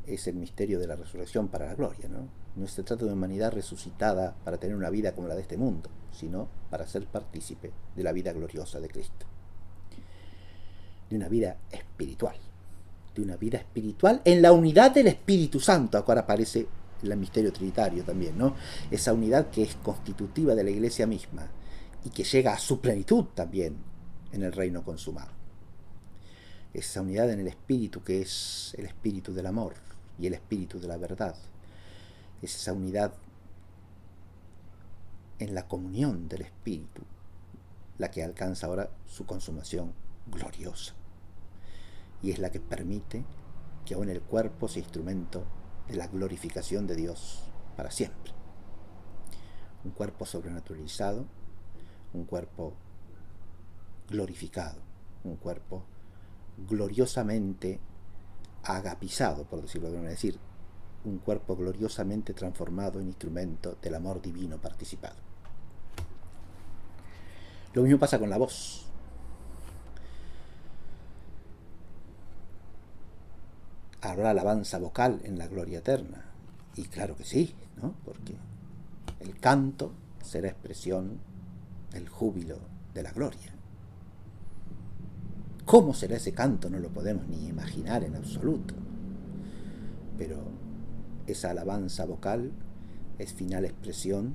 es el misterio de la resurrección para la gloria, ¿no? No se trata de una humanidad resucitada para tener una vida como la de este mundo, sino para ser partícipe de la vida gloriosa de Cristo. De una vida espiritual. De una vida espiritual en la unidad del Espíritu Santo. Ahora aparece el misterio trinitario también, ¿no? Esa unidad que es constitutiva de la Iglesia misma y que llega a su plenitud también en el reino consumado. Esa unidad en el Espíritu que es el Espíritu del amor y el Espíritu de la verdad. Es esa unidad en la comunión del Espíritu la que alcanza ahora su consumación gloriosa. Y es la que permite que aún el cuerpo sea instrumento de la glorificación de Dios para siempre. Un cuerpo sobrenaturalizado, un cuerpo glorificado, un cuerpo gloriosamente agapizado, por decirlo de alguna manera, es decir, un cuerpo gloriosamente transformado en instrumento del amor divino participado. Lo mismo pasa con la voz. Habrá alabanza vocal en la gloria eterna. Y claro que sí, ¿no? Porque el canto será expresión del júbilo de la gloria. ¿Cómo será ese canto? No lo podemos ni imaginar en absoluto. Pero esa alabanza vocal es final expresión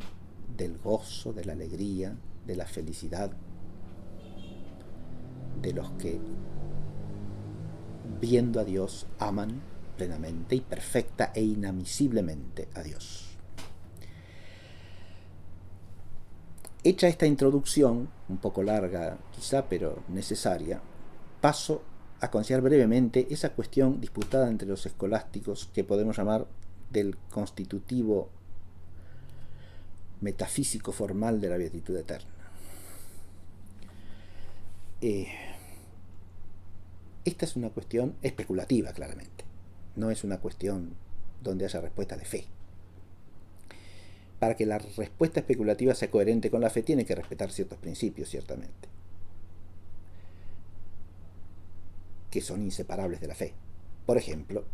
del gozo, de la alegría, de la felicidad de los que, viendo a Dios, aman plenamente y perfecta e inamisiblemente a Dios. Hecha esta introducción, un poco larga quizá, pero necesaria, paso a considerar brevemente esa cuestión disputada entre los escolásticos que podemos llamar del constitutivo metafísico formal de la beatitud eterna. Esta es una cuestión especulativa, claramente. No es una cuestión donde haya respuesta de fe. Para que la respuesta especulativa sea coherente con la fe, tiene que respetar ciertos principios, ciertamente, que son inseparables de la fe. Por ejemplo,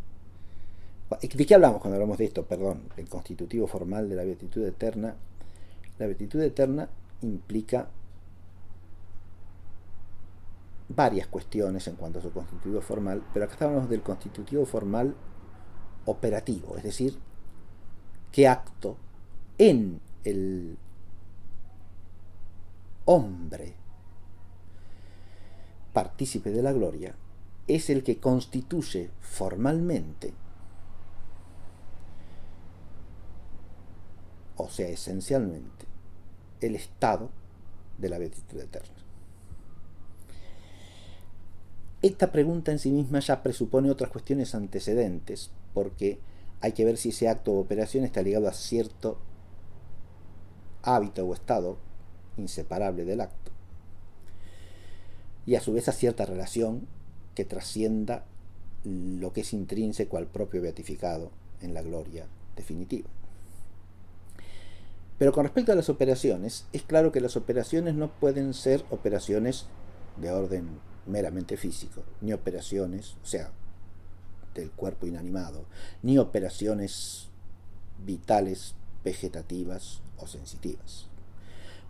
¿de qué hablamos cuando hablamos de esto? Perdón, el constitutivo formal de la beatitud eterna. La beatitud eterna implica varias cuestiones en cuanto a su constitutivo formal, pero acá hablamos del constitutivo formal operativo, es decir, qué acto en el hombre partícipe de la gloria es el que constituye formalmente, o sea, esencialmente, el estado de la beatitud eterna. Esta pregunta en sí misma ya presupone otras cuestiones antecedentes, porque hay que ver si ese acto o operación está ligado a cierto hábito o estado inseparable del acto, y a su vez a cierta relación que trascienda lo que es intrínseco al propio beatificado en la gloria definitiva. Pero con respecto a las operaciones, es claro que las operaciones no pueden ser operaciones de orden meramente físico, ni operaciones, o sea, del cuerpo inanimado, ni operaciones vitales, vegetativas o sensitivas,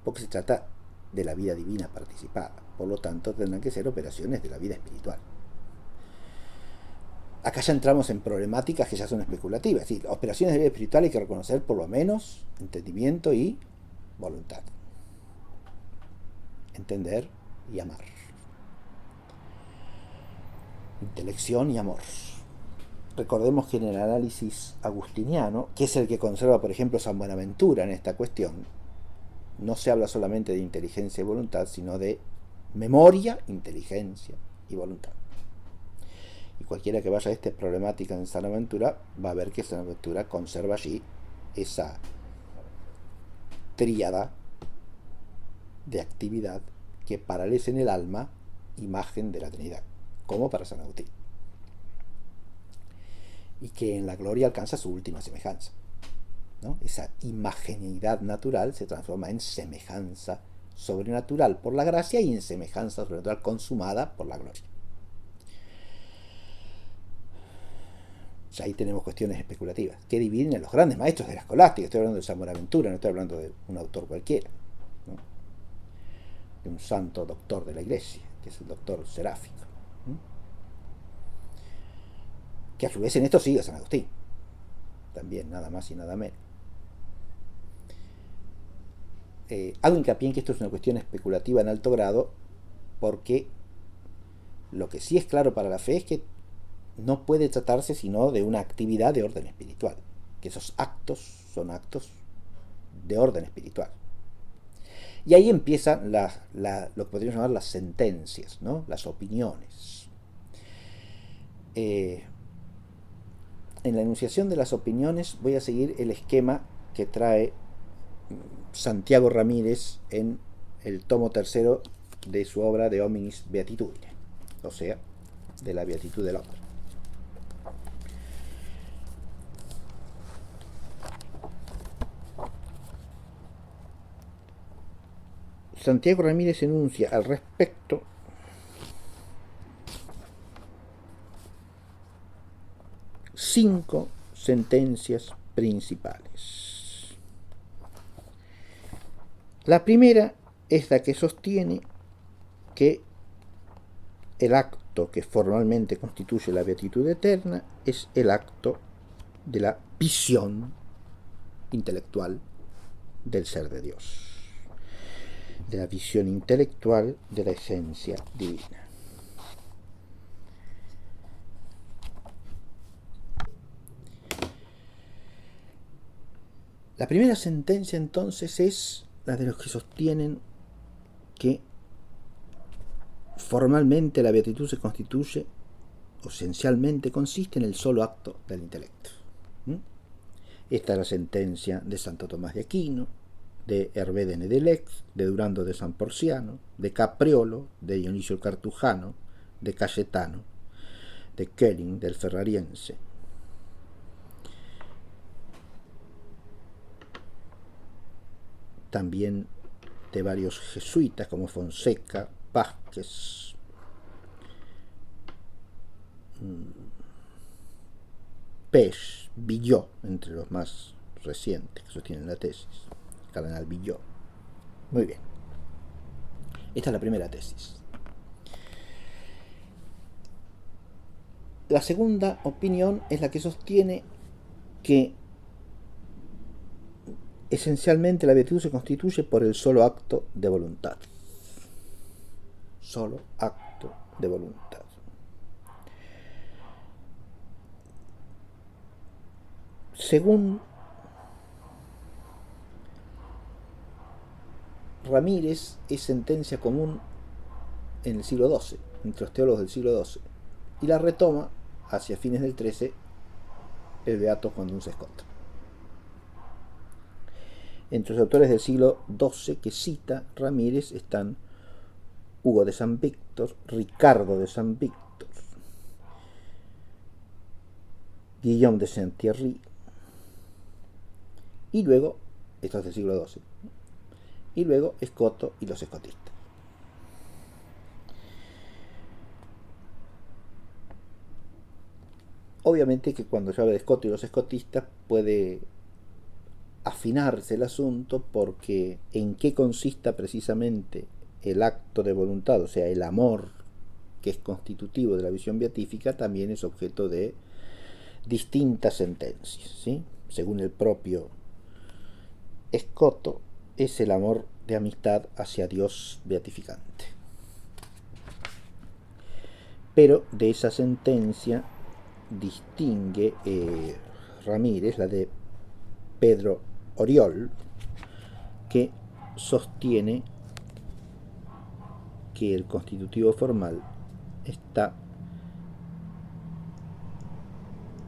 porque se trata de la vida divina participada. Por lo tanto, tendrán que ser operaciones de la vida espiritual. Acá ya entramos en problemáticas que ya son especulativas. Es decir, operaciones de vida espiritual hay que reconocer por lo menos entendimiento y voluntad. Entender y amar. Intelección y amor. Recordemos que en el análisis agustiniano, que es el que conserva, por ejemplo, San Buenaventura en esta cuestión, no se habla solamente de inteligencia y voluntad, sino de memoria, inteligencia y voluntad. Y cualquiera que vaya a esta problemática en San Buenaventura va a ver que San Buenaventura conserva allí esa tríada de actividad que paraliza en el alma imagen de la Trinidad, como para San Agustín, y que en la gloria alcanza su última semejanza, ¿no? Esa imageneidad natural se transforma en semejanza sobrenatural por la gracia y en semejanza sobrenatural consumada por la gloria. Ya ahí tenemos cuestiones especulativas que dividen a los grandes maestros de la escolástica. Estoy hablando de San Buenaventura, no estoy hablando de un autor cualquiera, ¿no? De un santo doctor de la Iglesia, que es el doctor Seráfico, ¿no? Que a su vez en esto sigue San Agustín, también, nada más y nada menos. Hago hincapié en que esto es una cuestión especulativa en alto grado, porque lo que sí es claro para la fe es que no puede tratarse sino de una actividad de orden espiritual, que esos actos son actos de orden espiritual. Y ahí empiezan lo que podríamos llamar las sentencias, ¿no? Las opiniones. En la enunciación de las opiniones voy a seguir el esquema que trae Santiago Ramírez en el tomo tercero de su obra De Hominis Beatitudine, o sea, de la beatitud del hombre. Santiago Ramírez enuncia al respecto cinco sentencias principales. La primera es la que sostiene que el acto que formalmente constituye la beatitud eterna es el acto de la visión intelectual del ser de Dios, de la visión intelectual de la esencia divina. La primera sentencia entonces es la de los que sostienen que formalmente la beatitud se constituye, o esencialmente consiste en el solo acto del intelecto. Esta es la sentencia de Santo Tomás de Aquino, de Hervé de Nedelec, de Durando de San Porciano, de Capriolo, de Dionisio el Cartujano, de Cayetano, de Kelling, del Ferrariense. También de varios jesuitas como Fonseca, Vázquez, Pech, Villot, entre los más recientes que sostienen la tesis, el cardenal Villot. Muy bien. Esta es la primera tesis. La segunda opinión es la que sostiene que esencialmente la beatitud se constituye por el solo acto de voluntad. Solo acto de voluntad. Según Ramírez, es sentencia común en el siglo XII, entre los teólogos del siglo XII, y la retoma hacia fines del XIII el beato Juan Duns Scotus. Entre los autores del siglo XII que cita Ramírez están Hugo de San Víctor, Ricardo de San Víctor, Guillaume de Saint-Thierry, y luego, esto es del siglo XII, y luego Escoto y los escotistas. Obviamente que cuando se habla de Escoto y los escotistas puede afinarse el asunto, porque en qué consista precisamente el acto de voluntad, o sea, el amor que es constitutivo de la visión beatífica, también es objeto de distintas sentencias, ¿sí? Según el propio Escoto, es el amor de amistad hacia Dios beatificante. Pero de esa sentencia distingue Ramírez la de Pedro Oriol, que sostiene que el constitutivo formal está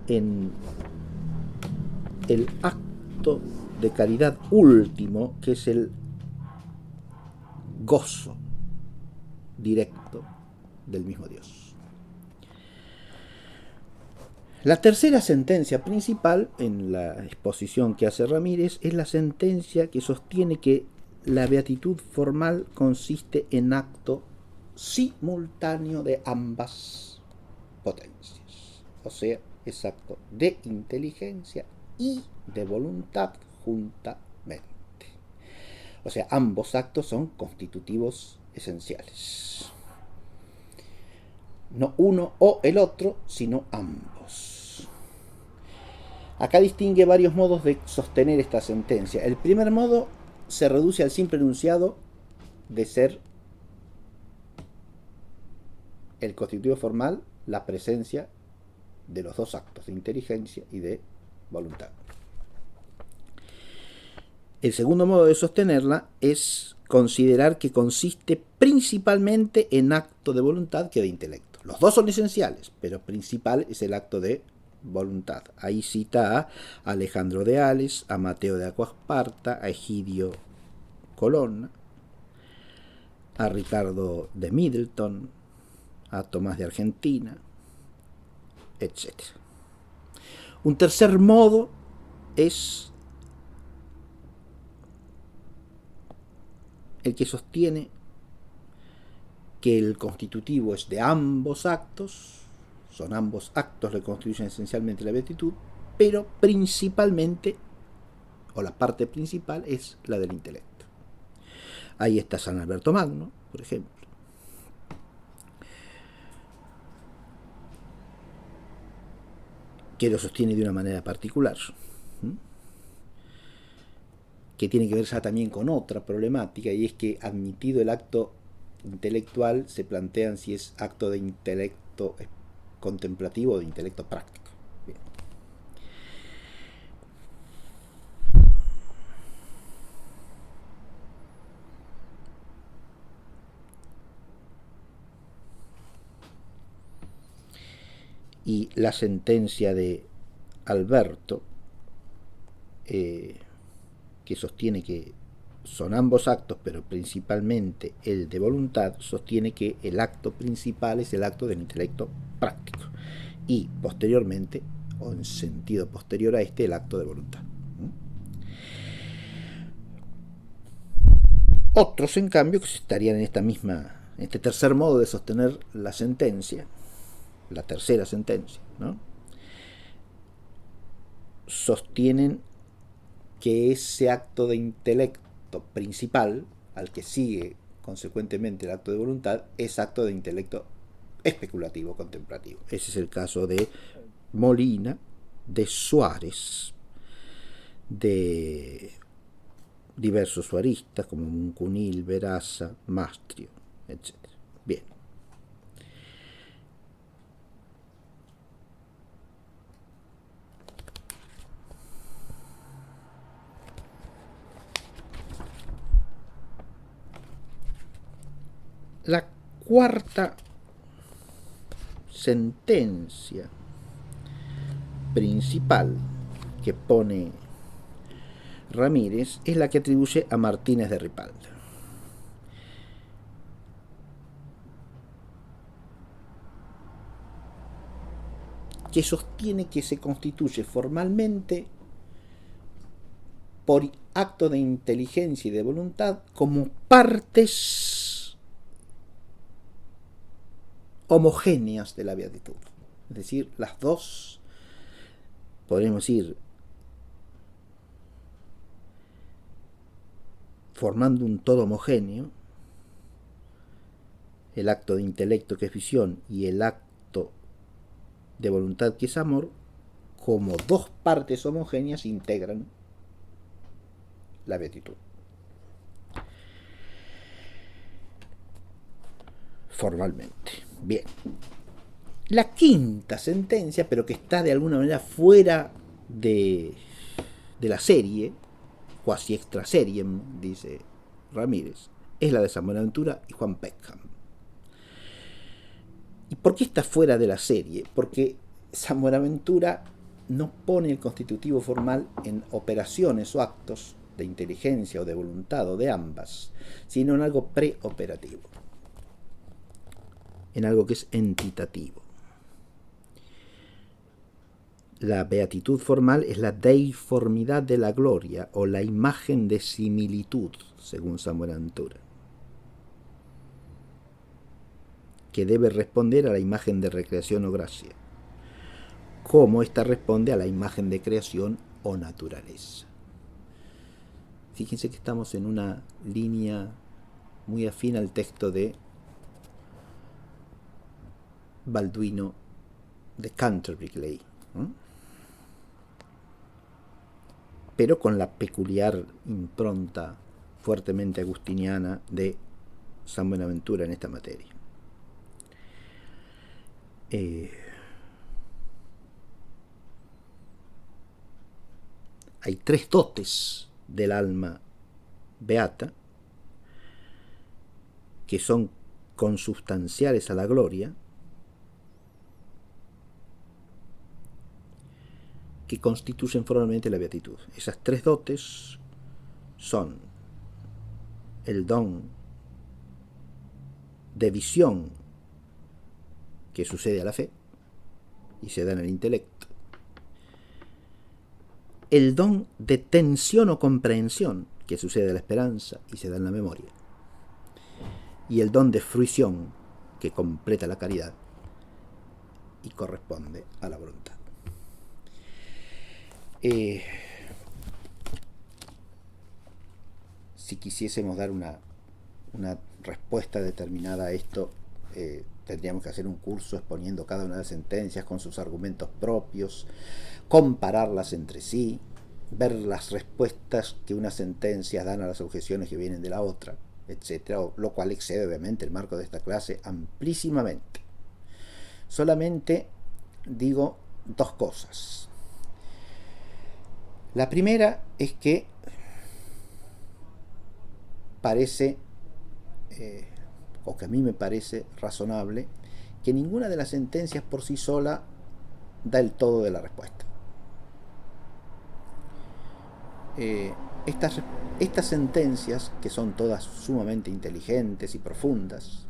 en el acto de caridad último, que es el gozo directo del mismo Dios. La tercera sentencia principal en la exposición que hace Ramírez es la sentencia que sostiene que la beatitud formal consiste en acto simultáneo de ambas potencias, o sea, es acto de inteligencia y de voluntad juntamente. O sea, ambos actos son constitutivos esenciales. No uno o el otro, sino ambos. Acá distingue varios modos de sostener esta sentencia. El primer modo se reduce al simple enunciado de ser el constitutivo formal la presencia de los dos actos, de inteligencia y de voluntad. El segundo modo de sostenerla es considerar que consiste principalmente en acto de voluntad que de intelecto. Los dos son esenciales, pero principal es el acto de voluntad. Ahí cita a Alejandro de Ales, a Mateo de Aquasparta, a Egidio Colonna, a Ricardo de Middleton, a Tomás de Argentina, etc. Un tercer modo es el que sostiene que el constitutivo es de ambos actos, son ambos actos que constituyen esencialmente la beatitud, pero principalmente, o la parte principal, es la del intelecto. Ahí está San Alberto Magno, por ejemplo. Que lo sostiene de una manera particular, que tiene que ver ya también con otra problemática, y es que admitido el acto intelectual se plantean si es acto de intelecto contemplativo o de intelecto práctico. Bien. Y la sentencia de Alberto, que sostiene que son ambos actos, pero principalmente el de voluntad, sostiene que el acto principal es el acto del intelecto práctico y posteriormente, o en sentido posterior a este, el acto de voluntad. Otros, en cambio, que estarían en este tercer modo de sostener la sentencia, la tercera sentencia, ¿no?, sostienen que ese acto de intelecto principal, al que sigue consecuentemente el acto de voluntad, es acto de intelecto especulativo, contemplativo. Ese es el caso de Molina, de Suárez, de diversos suaristas como Muncunil, Veraza, Mastrio, etc. Bien. La cuarta sentencia principal que pone Ramírez es la que atribuye a Martínez de Ripalda. Que sostiene que se constituye formalmente por acto de inteligencia y de voluntad como partes homogéneas de la beatitud. Es decir, las dos, podemos decir, formando un todo homogéneo, el acto de intelecto que es visión y el acto de voluntad que es amor, como dos partes homogéneas integran la beatitud. Formalmente. Bien. La quinta sentencia, pero que está de alguna manera fuera de la serie, quasi extra seriem, dice Ramírez, es la de San Buenaventura y Juan Peckham. ¿Y por qué está fuera de la serie? Porque San Buenaventura no pone el constitutivo formal en operaciones o actos de inteligencia o de voluntad o de ambas, sino en algo preoperativo, en algo que es entitativo. La beatitud formal es la deiformidad de la gloria o la imagen de similitud, según San Buenaventura, que debe responder a la imagen de recreación o gracia, como ésta responde a la imagen de creación o naturaleza. Fíjense que estamos en una línea muy afín al texto de Balduino de Canterbury, ¿no? Pero con la peculiar impronta fuertemente agustiniana de San Buenaventura en esta materia. Hay tres dotes del alma beata que son consubstanciales a la gloria, que constituyen formalmente la beatitud. Esas tres dotes son el don de visión que sucede a la fe y se da en el intelecto, el don de tensión o comprensión que sucede a la esperanza y se da en la memoria, y el don de fruición que completa la caridad y corresponde a la voluntad. Si quisiésemos dar una respuesta determinada a esto, tendríamos que hacer un curso exponiendo cada una de las sentencias con sus argumentos propios, compararlas entre sí, ver las respuestas que unas sentencias dan a las objeciones que vienen de la otra, etc., lo cual excede obviamente el marco de esta clase amplísimamente. Solamente digo dos cosas. La primera es que parece, o que a mí me parece razonable, que ninguna de las sentencias por sí sola da el todo de la respuesta. Estas sentencias, que son todas sumamente inteligentes y profundas,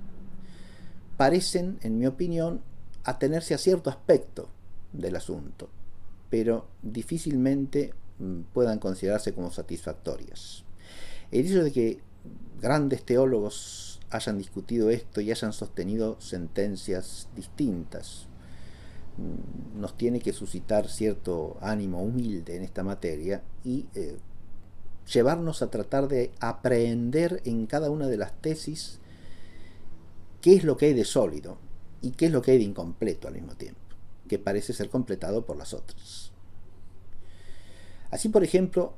parecen, en mi opinión, atenerse a cierto aspecto del asunto, pero difícilmente puedan considerarse como satisfactorias. El hecho de que grandes teólogos hayan discutido esto y hayan sostenido sentencias distintas nos tiene que suscitar cierto ánimo humilde en esta materia y llevarnos a tratar de aprehender en cada una de las tesis qué es lo que hay de sólido y qué es lo que hay de incompleto al mismo tiempo, que parece ser completado por las otras. Así, por ejemplo,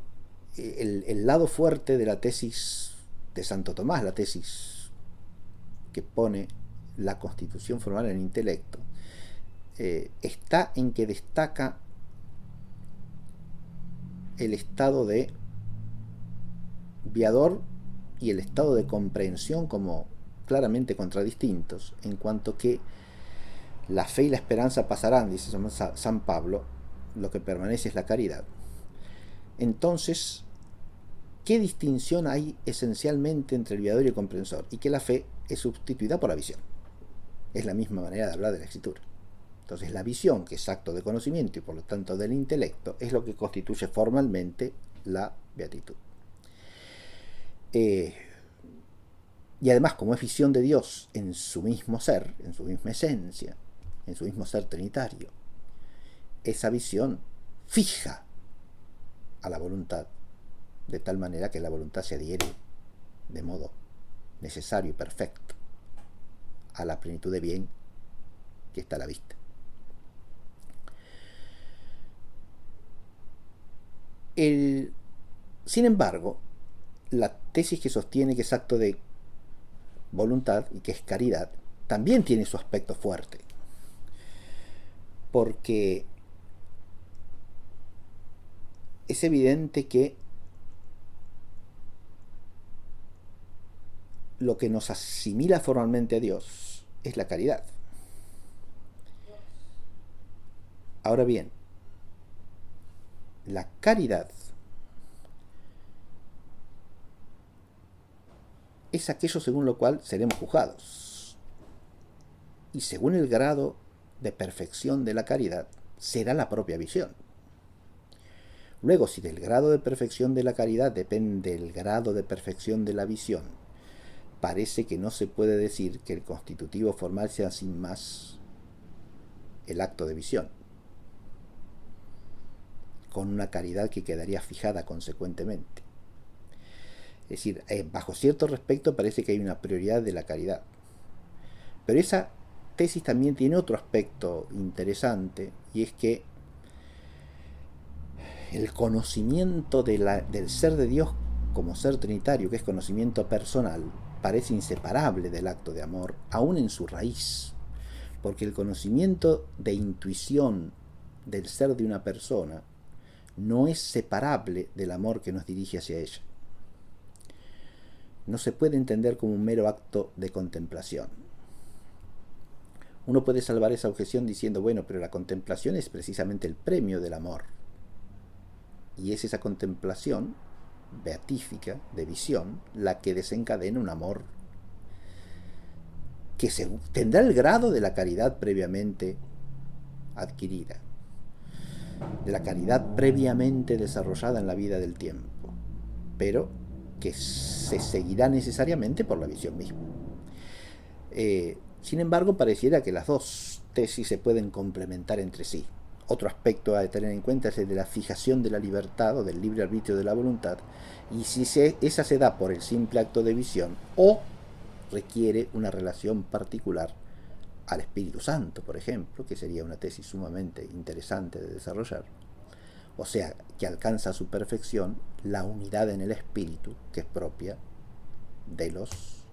el lado fuerte de la tesis de Santo Tomás, la tesis que pone la constitución formal en el intelecto, está en que destaca el estado de viador y el estado de comprensión como claramente contradistintos, en cuanto que la fe y la esperanza pasarán, dice San Pablo, lo que permanece es la caridad. Entonces, ¿qué distinción hay esencialmente entre el viador y el comprensor? Y que la fe es sustituida por la visión. Es la misma manera de hablar de la escritura. Entonces, la visión, que es acto de conocimiento y por lo tanto del intelecto, es lo que constituye formalmente la beatitud. Y además, como es visión de Dios en su mismo ser, en su misma esencia, en su mismo ser trinitario, esa visión fija a la voluntad, de tal manera que la voluntad se adhiere de modo necesario y perfecto a la plenitud de bien que está a la vista. Sin embargo, la tesis que sostiene que es acto de voluntad y que es caridad también tiene su aspecto fuerte, porque es evidente que lo que nos asimila formalmente a Dios es la caridad. Ahora bien, la caridad es aquello según lo cual seremos juzgados. Y según el grado de perfección de la caridad, será la propia visión. Luego, si del grado de perfección de la caridad depende el grado de perfección de la visión, parece que no se puede decir que el constitutivo formal sea sin más el acto de visión, con una caridad que quedaría fijada consecuentemente. Es decir, bajo cierto respecto parece que hay una prioridad de la caridad. Pero esa tesis también tiene otro aspecto interesante, y es que el conocimiento del ser de Dios como ser trinitario, que es conocimiento personal, parece inseparable del acto de amor, aún en su raíz. Porque el conocimiento de intuición del ser de una persona no es separable del amor que nos dirige hacia ella. No se puede entender como un mero acto de contemplación. Uno puede salvar esa objeción diciendo, bueno, pero la contemplación es precisamente el premio del amor. Y es esa contemplación beatífica, de visión, la que desencadena un amor que tendrá el grado de la caridad previamente adquirida, de la caridad previamente desarrollada en la vida del tiempo, pero que se seguirá necesariamente por la visión misma. Sin embargo, pareciera que las dos tesis se pueden complementar entre sí. Otro aspecto a tener en cuenta es el de la fijación de la libertad o del libre arbitrio de la voluntad, y si esa se da por el simple acto de visión o requiere una relación particular al Espíritu Santo, por ejemplo, que sería una tesis sumamente interesante de desarrollar. O sea, que alcanza a su perfección la unidad en el Espíritu, que es propia de los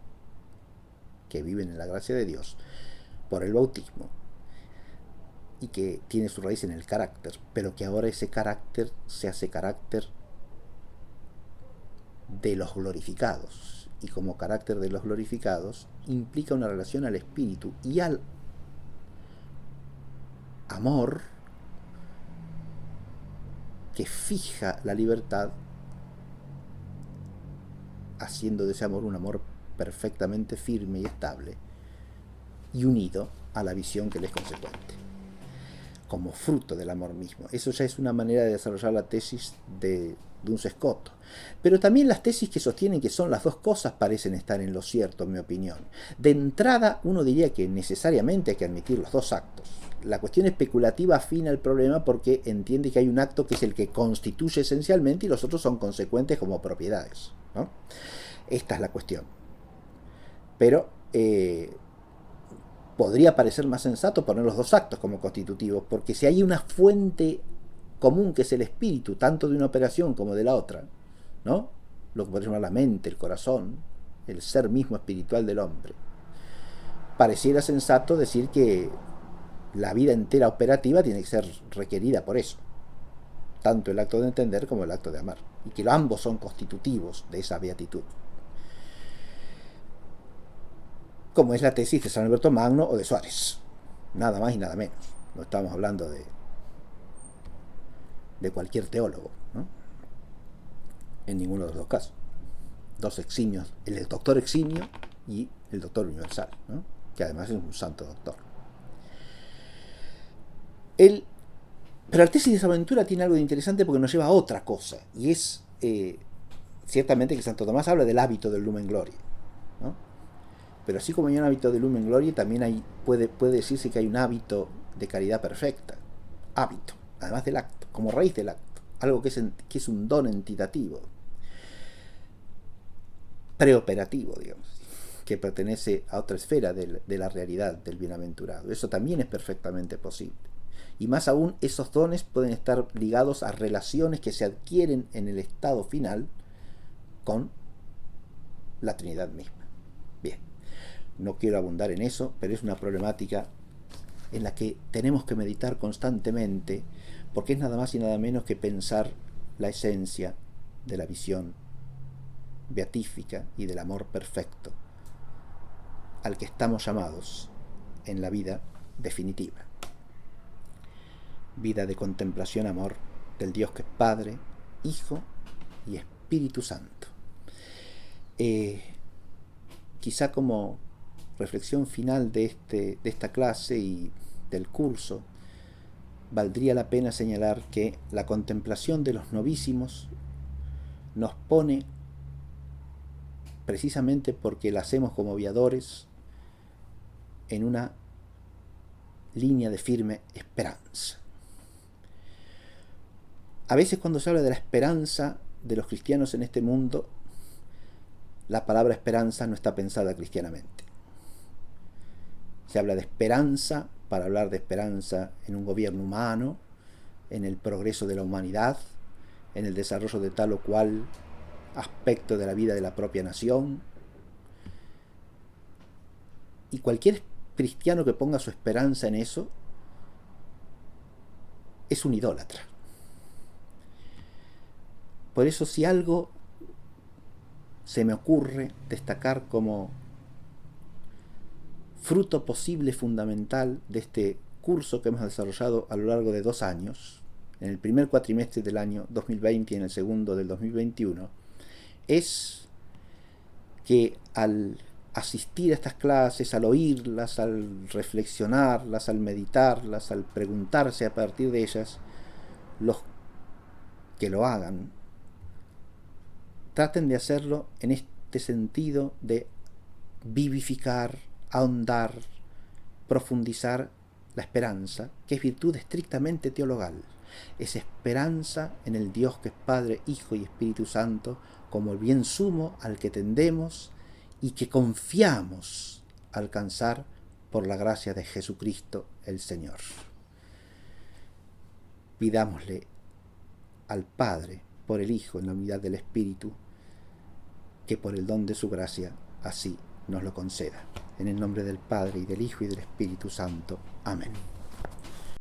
que viven en la gracia de Dios por el bautismo, y que tiene su raíz en el carácter, pero que ahora ese carácter se hace carácter de los glorificados, y como carácter de los glorificados implica una relación al Espíritu y al amor que fija la libertad, haciendo de ese amor un amor perfectamente firme y estable y unido a la visión que le es consecuente, como fruto del amor mismo. Eso ya es una manera de desarrollar la tesis de Duns Scotus. Pero también las tesis que sostienen que son las dos cosas parecen estar en lo cierto, en mi opinión. De entrada, uno diría que necesariamente hay que admitir los dos actos. La cuestión especulativa afina el problema porque entiende que hay un acto que es el que constituye esencialmente y los otros son consecuentes como propiedades, ¿no? Esta es la cuestión. Pero podría parecer más sensato poner los dos actos como constitutivos, porque si hay una fuente común que es el espíritu, tanto de una operación como de la otra, ¿no? Lo que podemos llamar la mente, el corazón, el ser mismo espiritual del hombre, pareciera sensato decir que la vida entera operativa tiene que ser requerida por eso, tanto el acto de entender como el acto de amar, y que ambos son constitutivos de esa beatitud, como es la tesis de San Alberto Magno o de Suárez, nada más y nada menos. No estamos hablando de cualquier teólogo, ¿no? En ninguno de los dos casos. Dos eximios, el doctor eximio y el doctor universal, ¿no? Que además es un santo doctor. Pero la tesis de San Buenaventura tiene algo de interesante porque nos lleva a otra cosa, y es ciertamente que Santo Tomás habla del hábito del Lumen Gloria, ¿no? Pero así como hay un hábito de Lumen Gloria, también puede decirse que hay un hábito de caridad perfecta. Hábito, además del acto, como raíz del acto. Algo que es un don entitativo, preoperativo, digamos, que pertenece a otra esfera de la realidad del bienaventurado. Eso también es perfectamente posible. Y más aún, esos dones pueden estar ligados a relaciones que se adquieren en el estado final con la Trinidad misma. Bien, no quiero abundar en eso, pero es una problemática en la que tenemos que meditar constantemente, porque es nada más y nada menos que pensar la esencia de la visión beatífica y del amor perfecto al que estamos llamados en la vida definitiva. Vida de contemplación, amor del Dios que es Padre, Hijo y Espíritu Santo. Quizá como reflexión final de esta clase y del curso, valdría la pena señalar que la contemplación de los novísimos nos pone, precisamente porque la hacemos como viadores, en una línea de firme esperanza. A veces cuando se habla de la esperanza de los cristianos en este mundo, la palabra esperanza no está pensada cristianamente. Se habla de esperanza para hablar de esperanza en un gobierno humano, en el progreso de la humanidad, en el desarrollo de tal o cual aspecto de la vida de la propia nación. Y cualquier cristiano que ponga su esperanza en eso es un idólatra. Por eso, si algo se me ocurre destacar como fruto posible fundamental de este curso que hemos desarrollado a lo largo de 2 años, en el primer cuatrimestre del año 2020 y en el segundo del 2021, es que al asistir a estas clases, al oírlas, al reflexionarlas, al meditarlas, al preguntarse a partir de ellas, los que lo hagan, traten de hacerlo en este sentido de vivificar, ahondar, profundizar la esperanza, que es virtud estrictamente teologal. Es esperanza en el Dios que es Padre, Hijo y Espíritu Santo, como el bien sumo al que tendemos y que confiamos alcanzar por la gracia de Jesucristo el Señor. Pidámosle al Padre, por el Hijo, en la unidad del Espíritu, que por el don de su gracia así nos lo conceda. En el nombre del Padre, y del Hijo, y del Espíritu Santo. Amén.